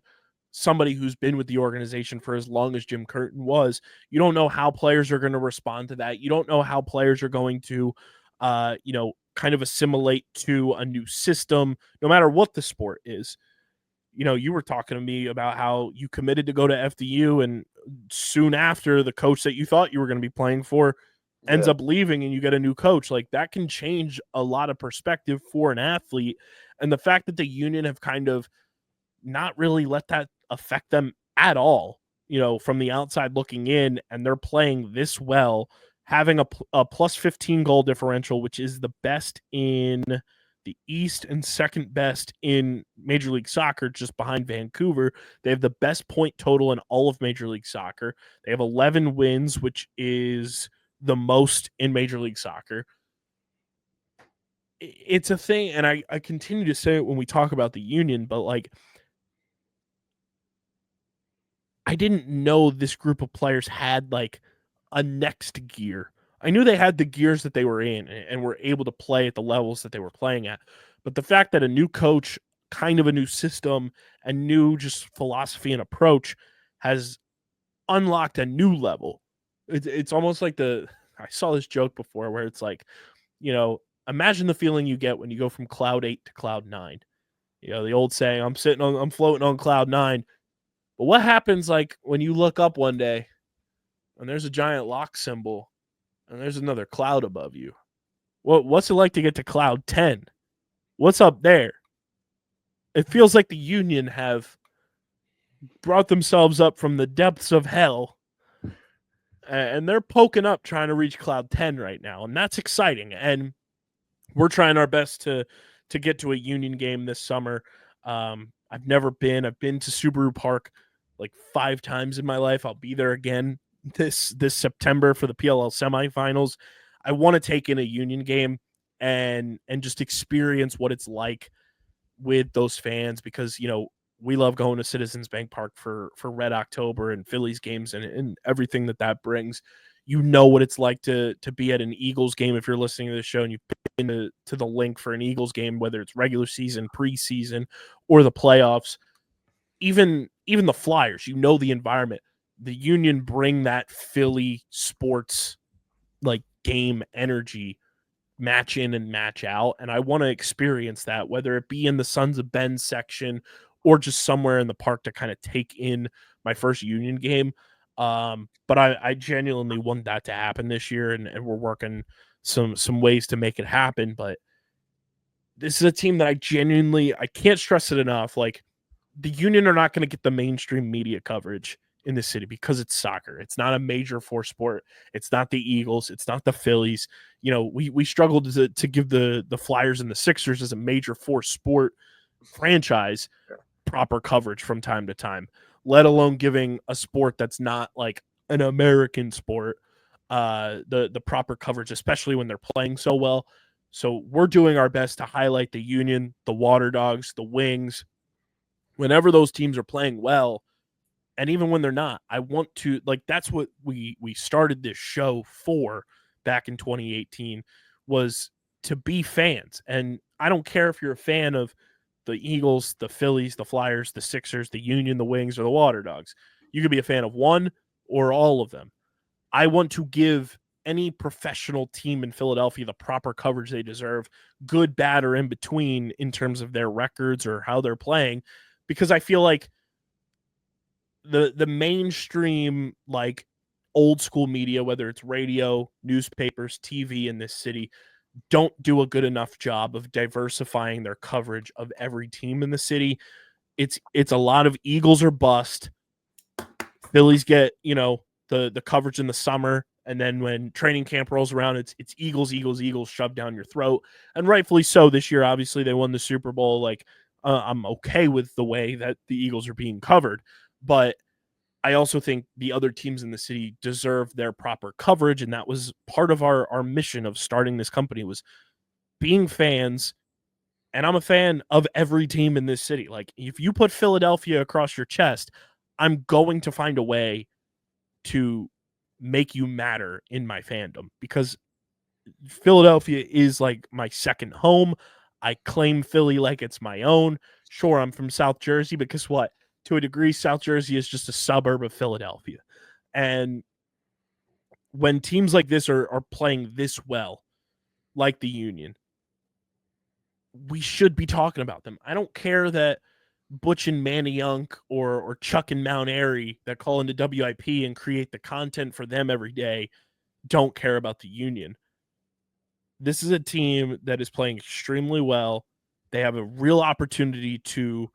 Speaker 1: somebody who's been with the organization for as long as Jim Curtin was. You don't know how players are going to respond to that. You don't know how players are going to, kind of assimilate to a new system, no matter what the sport is. You were talking to me about how you committed to go to FDU, and soon after, the coach that you thought you were going to be playing for ends up leaving and you get a new coach. Like, that can change a lot of perspective for an athlete. And the fact that the Union have kind of not really let that affect them at all, from the outside looking in, and they're playing this well, having a plus 15 goal differential, which is the best in the East and second best in Major League Soccer, just behind Vancouver. They have the best point total in all of Major League Soccer. They have 11 wins, which is the most in Major League Soccer. It's a thing, and I continue to say it when we talk about the Union, but like, I didn't know this group of players had like a next gear. I knew they had the gears that they were in and were able to play at the levels that they were playing at. But the fact that a new coach, kind of a new system, a new just philosophy and approach has unlocked a new level. It's almost like I saw this joke before where it's like, imagine the feeling you get when you go from cloud 8 to cloud 9. The old saying, I'm floating on cloud 9. But what happens like when you look up one day and there's a giant lock symbol and there's another cloud above you? What's it like to get to cloud 10? What's up there? It feels like the Union have brought themselves up from the depths of hell, and they're poking up trying to reach cloud 10 right now, and that's exciting. And we're trying our best to get to a Union game this summer. I've been to Subaru Park like 5 times in my life. I'll be there again this September for the PLL semifinals. I want to take in a Union game and just experience what it's like with those fans, because we love going to Citizens Bank Park for Red October and Phillies games and everything that brings. What it's like to be at an Eagles game if you're listening to this show and you pick into the link for an Eagles game, whether it's regular season, preseason, or the playoffs. Even the Flyers, the environment. The Union bring that Philly sports like game energy, match in and match out, and I want to experience that, whether it be in the Sons of Ben section or just somewhere in the park to kind of take in my first Union game. But I genuinely want that to happen this year, and we're working some ways to make it happen. But this is a team that I can't stress it enough. Like, the Union are not going to get the mainstream media coverage in the city because it's soccer. It's not a major force sport. It's not the Eagles. It's not the Phillies. We struggled to give the Flyers and the Sixers as a major force sport franchise proper coverage from time to time, let alone giving a sport that's not like an American sport the proper coverage, especially when they're playing so well. So we're doing our best to highlight the Union, the Waterdogs, the Wings, whenever those teams are playing well. And even when they're not, I want to, like, that's what we started this show for back in 2018, was to be fans. And I don't care if you're a fan of the Eagles, the Phillies, the Flyers, the Sixers, the Union, the Wings, or the Waterdogs. You could be a fan of one or all of them. I want to give any professional team in Philadelphia the proper coverage they deserve, good, bad, or in between, in terms of their records or how they're playing, because I feel like the mainstream, like, old school media, whether it's radio, newspapers, TV in this city, don't do a good enough job of diversifying their coverage of every team in the city. It's a lot of Eagles or bust. Phillies get, the coverage in the summer, and then when training camp rolls around, it's Eagles shoved down your throat. And rightfully so. This year, obviously, they won the Super Bowl. Like, I'm okay with the way that the Eagles are being covered, but I also think the other teams in the city deserve their proper coverage, and that was part of our mission of starting this company, was being fans. And I'm a fan of every team in this city. Like, if you put Philadelphia across your chest, I'm going to find a way to make you matter in my fandom, because Philadelphia is like my second home. I claim Philly like it's my own. Sure, I'm from South Jersey, but guess what? To a degree, South Jersey is just a suburb of Philadelphia. And when teams like this are playing this well, like the Union, we should be talking about them. I don't care that Butch and Manayunk or Chuck and Mount Airy that call into WIP and create the content for them every day don't care about the Union. This is a team that is playing extremely well. They have a real opportunity to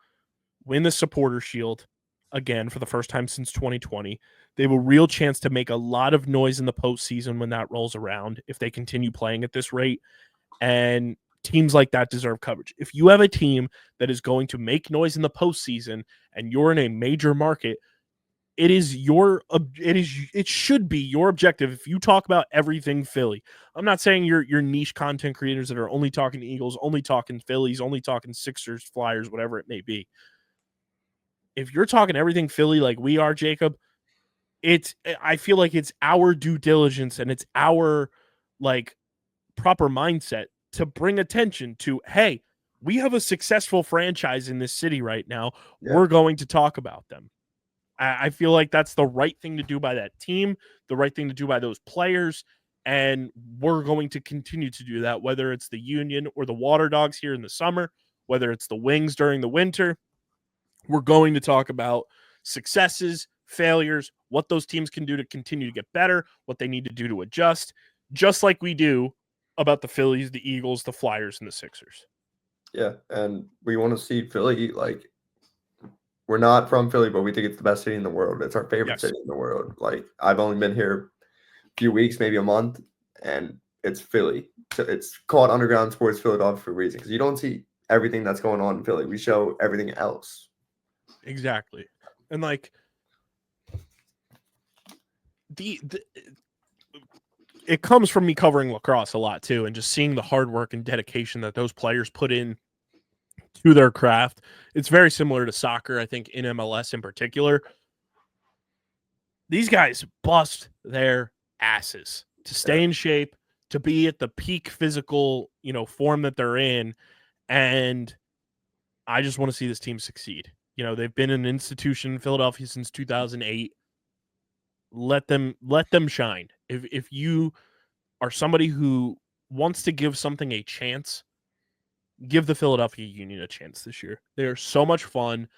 Speaker 1: win the Supporter Shield again for the first time since 2020. They have a real chance to make a lot of noise in the postseason when that rolls around if they continue playing at this rate. And teams like that deserve coverage. If you have a team that is going to make noise in the postseason and you're in a major market, it should be your objective. If you talk about everything Philly, I'm not saying you're niche content creators that are only talking Eagles, only talking Phillies, only talking Sixers, Flyers, whatever it may be. If you're talking everything Philly like we are, Jacob, I feel like it's our due diligence and it's our like proper mindset to bring attention to, hey, we have a successful franchise in this city right now. Yeah. We're going to talk about them. I feel like that's the right thing to do by that team, the right thing to do by those players, and we're going to continue to do that, whether it's the Union or the Waterdogs here in the summer, whether it's the Wings during the winter. We're going to talk about successes, failures, what those teams can do to continue to get better, what they need to do to adjust, just like we do about the Phillies, the Eagles, the Flyers, and the Sixers.
Speaker 4: Yeah, and we want to see Philly, like, we're not from Philly, but we think it's the best city in the world. It's our favorite city in the world. Like, I've only been here a few weeks, maybe a month, and it's Philly. So it's called Underground Sports Philadelphia for a reason, because you don't see everything that's going on in Philly. We show everything else.
Speaker 1: Exactly. And, like, it comes from me covering lacrosse a lot, too, and just seeing the hard work and dedication that those players put in to their craft. It's very similar to soccer, I think, in MLS in particular. These guys bust their asses to stay in shape, to be at the peak physical, form that they're in. And I just want to see this team succeed. They've been an institution in Philadelphia since 2008. Let them shine. If you are somebody who wants to give something a chance, give the Philadelphia Union a chance this year. They're so much fun.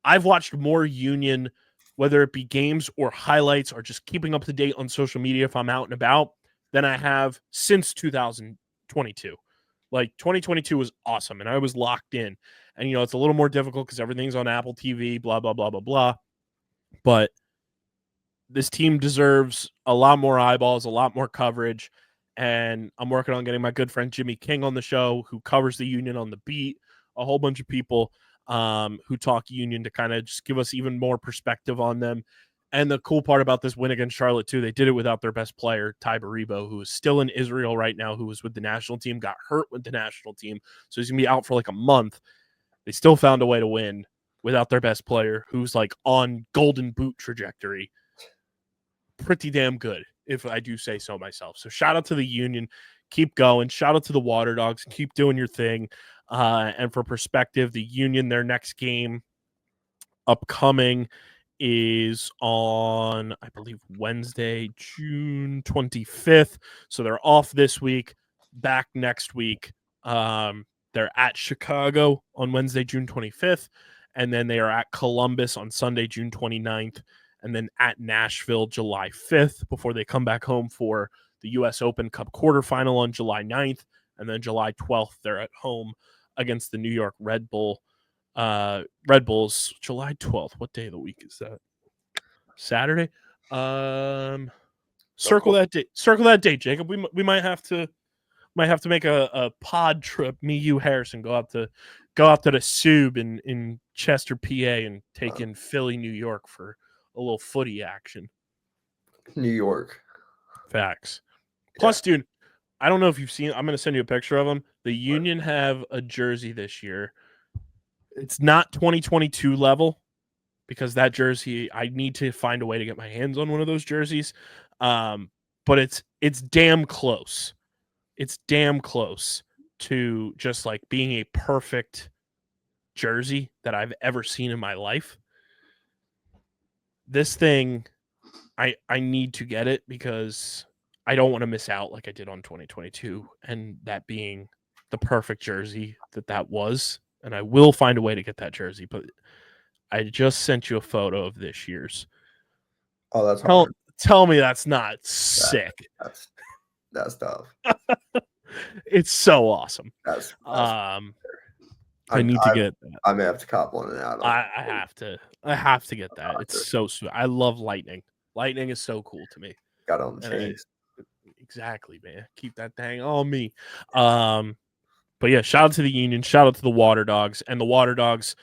Speaker 1: I've watched more Union, whether it be games or highlights or just keeping up to date on social media if I'm out and about, than I have since 2022. Like, 2022 was awesome, and I was locked in. And, it's a little more difficult because everything's on Apple TV, blah, blah, blah, blah, blah. But this team deserves a lot more eyeballs, a lot more coverage. And I'm working on getting my good friend Jimmy King on the show, who covers the Union on the beat, a whole bunch of people who talk Union to kind of just give us even more perspective on them. And the cool part about this win against Charlotte, too, they did it without their best player, Ty Baribo, who is still in Israel right now, who was with the national team, got hurt with the national team. So he's going to be out for like a month. They still found a way to win without their best player, who's like on golden boot trajectory. Pretty damn good, if I do say so myself. So shout out to the Union. Keep going. Shout out to the Waterdogs. Keep doing your thing. And for perspective, the Union, their next game upcoming is on, I believe, Wednesday, June 25th. So they're off this week, back next week. They're at Chicago on Wednesday, June 25th. And then they are at Columbus on Sunday, June 29th. And then at Nashville, July 5th, before they come back home for the U.S. Open Cup quarterfinal on July 9th. And then July 12th, they're at home against the New York Red Bulls, July 12th. What day of the week is that? Saturday? Circle that date, Jacob. We might have to make a pod trip. Me, you, Harrison, go out to the Sub in Chester, PA, and take in Philly, New York for a little footy action.
Speaker 4: New York.
Speaker 1: Facts. Plus, dude, I don't know if you've seen, I'm going to send you a picture of them. The Union have a jersey this year. It's not 2022 level, because that jersey, I need to find a way to get my hands on one of those jerseys. But it's damn close. It's damn close to just like being a perfect jersey that I've ever seen in my life. This thing, I need to get it because I don't want to miss out like I did on 2022, and that being the perfect jersey that was. And I will find a way to get that jersey, but I just sent you a photo of this year's.
Speaker 4: Oh, that's hard.
Speaker 1: Tell me that's not sick.
Speaker 4: That's tough.
Speaker 1: It's so awesome.
Speaker 4: That's
Speaker 1: I need to get that.
Speaker 4: I may have to cop one now.
Speaker 1: I have to get that. It's so sweet. I love lightning. Lightning is so cool to me.
Speaker 4: Got on the chains.
Speaker 1: Exactly, man. Keep that thing on me. But yeah, shout out to the Union, shout out to the Waterdogs. And the Waterdogs,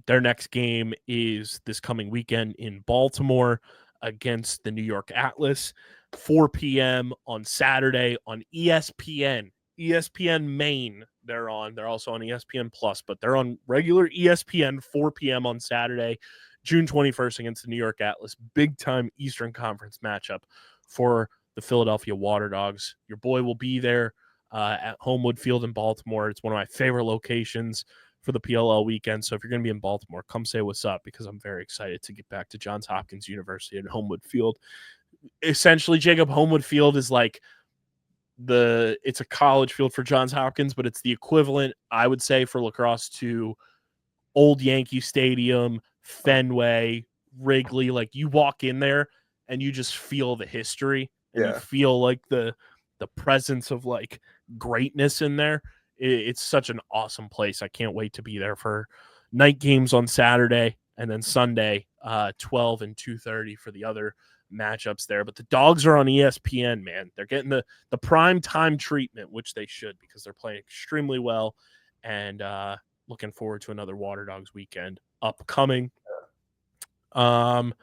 Speaker 1: their next game is this coming weekend in Baltimore against the New York Atlas, 4 p.m. on Saturday on ESPN. ESPN Main they're on. They're also on ESPN Plus, but they're on regular ESPN 4 p.m. on Saturday, June 21st against the New York Atlas. Big time Eastern Conference matchup for the Philadelphia Waterdogs. Your boy will be there at Homewood Field in Baltimore. It's one of my favorite locations for the PLL weekend. So if you're going to be in Baltimore, come say what's up because I'm very excited to get back to Johns Hopkins University and Homewood Field. Essentially, Jacob, Homewood Field is like it's a college field for Johns Hopkins, but it's the equivalent, I would say, for lacrosse to old Yankee Stadium, Fenway, Wrigley. Like you walk in there and you just feel the history and you feel like the presence of like greatness in there. It's such an awesome place. I can't wait to be there for night games on Saturday and then Sunday, 12 and 2:30 for the other matchups there. But the Dogs are on ESPN, man. They're getting the prime time treatment, which they should because they're playing extremely well. And looking forward to another Waterdogs weekend upcoming. That's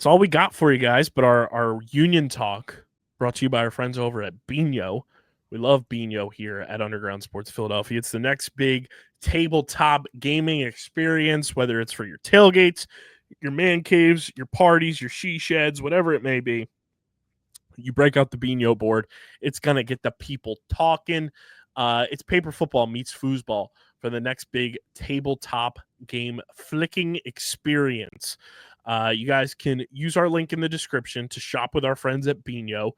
Speaker 1: all we got for you guys. But our Union Talk brought to you by our friends over at Bino. We love Bino here at Underground Sports Philadelphia. It's the next big tabletop gaming experience, whether it's for your tailgates, your man caves, your parties, your she sheds, whatever it may be. You break out the Bino board. It's going to get the people talking. It's paper football meets foosball for the next big tabletop game flicking experience. You guys can use our link in the description to shop with our friends at Bino.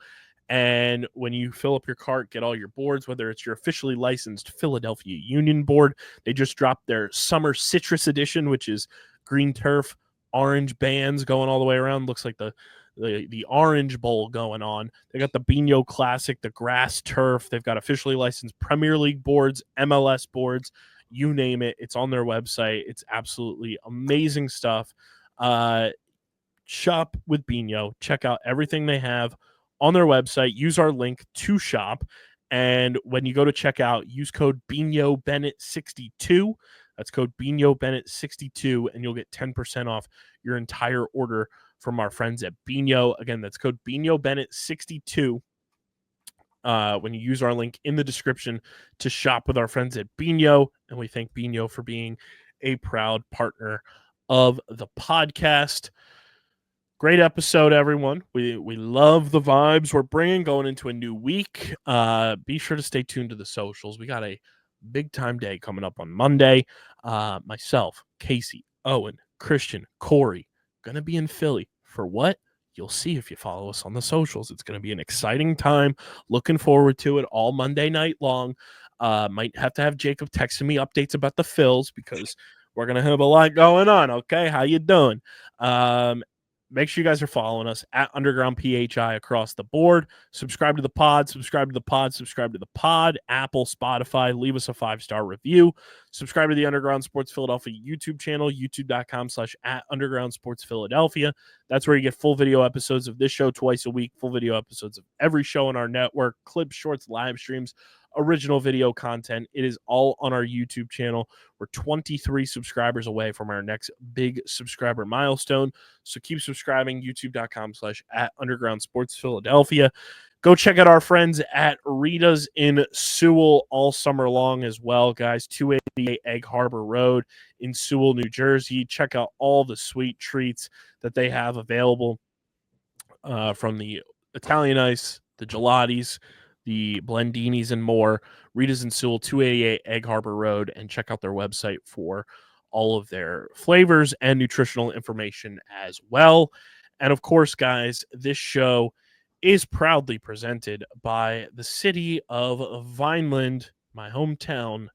Speaker 1: And when you fill up your cart, get all your boards, whether it's your officially licensed Philadelphia Union board. They just dropped their Summer Citrus Edition, which is green turf, orange bands going all the way around. Looks like the Orange Bowl going on. They got the Bino Classic, the grass turf. They've got officially licensed Premier League boards, MLS boards, you name it. It's on their website. It's absolutely amazing stuff. Shop with Bino. Check out everything they have on their website. Use our link to shop. And when you go to checkout, use code BinoBennett62. That's code BinoBennett62, and you'll get 10% off your entire order from our friends at Bino. Again, that's code BinoBennett62 when you use our link in the description to shop with our friends at Bino. And we thank Bino for being a proud partner of the podcast. Great episode, everyone. We love the vibes we're bringing going into a new week. Be sure to stay tuned to the socials. We got a big time day coming up on Monday. Myself, Casey, Owen, Christian, Corey, going to be in Philly. For what? You'll see if you follow us on the socials. It's going to be an exciting time. Looking forward to it all Monday night long. Might have to have Jacob texting me updates about the Phils because we're going to have a lot going on. Okay, how you doing? Make sure you guys are following us at Underground PHI across the board. Subscribe to the pod, subscribe to the pod, subscribe to the pod, Apple, Spotify. Leave us a 5-star review. Subscribe to the Underground Sports Philadelphia YouTube channel, youtube.com/@Underground Sports Philadelphia. That's where you get full video episodes of this show twice a week, full video episodes of every show on our network, clips, shorts, live streams, original video content. It is all on our YouTube channel. We're 23 subscribers away from our next big subscriber milestone. So keep subscribing, youtube.com/@Underground Sports Philadelphia. Go check out our friends at Rita's in Sewell all summer long as well, guys. 288 Egg Harbor Road in Sewell, New Jersey. Check out all the sweet treats that they have available. from the Italian Ice, the gelatis, the Blendinis, and more. Ritas and Sewell, 288 Egg Harbor Road, and check out their website for all of their flavors and nutritional information as well. And of course, guys, this show is proudly presented by the city of Vineland, my hometown.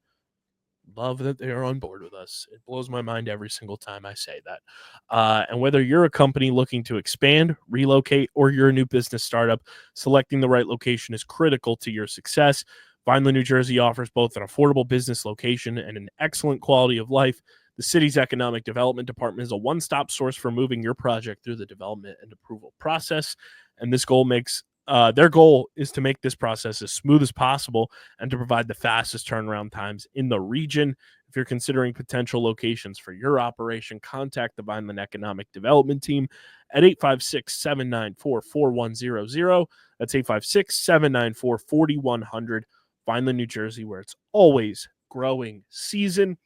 Speaker 1: Love that they are on board with us. It blows my mind every single time I say that. And whether you're a company looking to expand, relocate, or you're a new business startup, selecting the right location is critical to your success. Vineland, New Jersey offers both an affordable business location and an excellent quality of life. The city's economic development department is a one-stop source for moving your project through the development and approval process. And this goal makes their goal is to make this process as smooth as possible and to provide the fastest turnaround times in the region. If you're considering potential locations for your operation, contact the Vineland Economic Development Team at 856-794-4100. That's 856-794-4100. Vineland, New Jersey, where it's always growing season.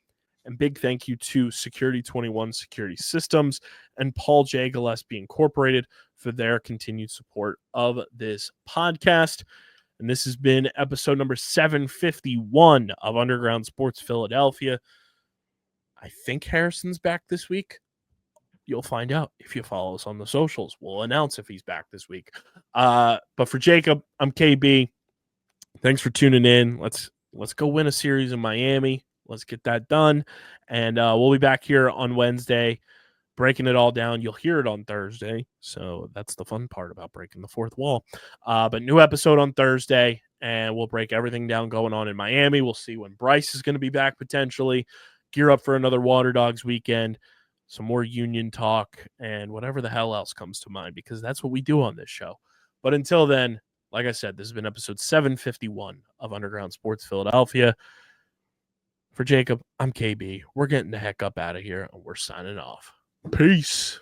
Speaker 1: And big thank you to Security 21 Security Systems and Paul J. Gillespie Incorporated for their continued support of this podcast. And this has been episode number 751 of Underground Sports Philadelphia. I think Harrison's back this week. You'll find out if you follow us on the socials. We'll announce if he's back this week. But for Jacob, I'm KB. Thanks for tuning in. Let's go win a series in Miami. Let's get that done. And we'll be back here on Wednesday, breaking it all down. You'll hear it on Thursday. So that's the fun part about breaking the fourth wall. But new episode on Thursday, and we'll break everything down going on in Miami. We'll see when Bryce is going to be back potentially. Gear up for another Waterdogs weekend, some more union talk, and whatever the hell else comes to mind, because that's what we do on this show. But until then, like I said, this has been episode 751 of Underground Sports Philadelphia. For Jacob, I'm KB. We're getting the heck up out of here, and we're signing off. Peace.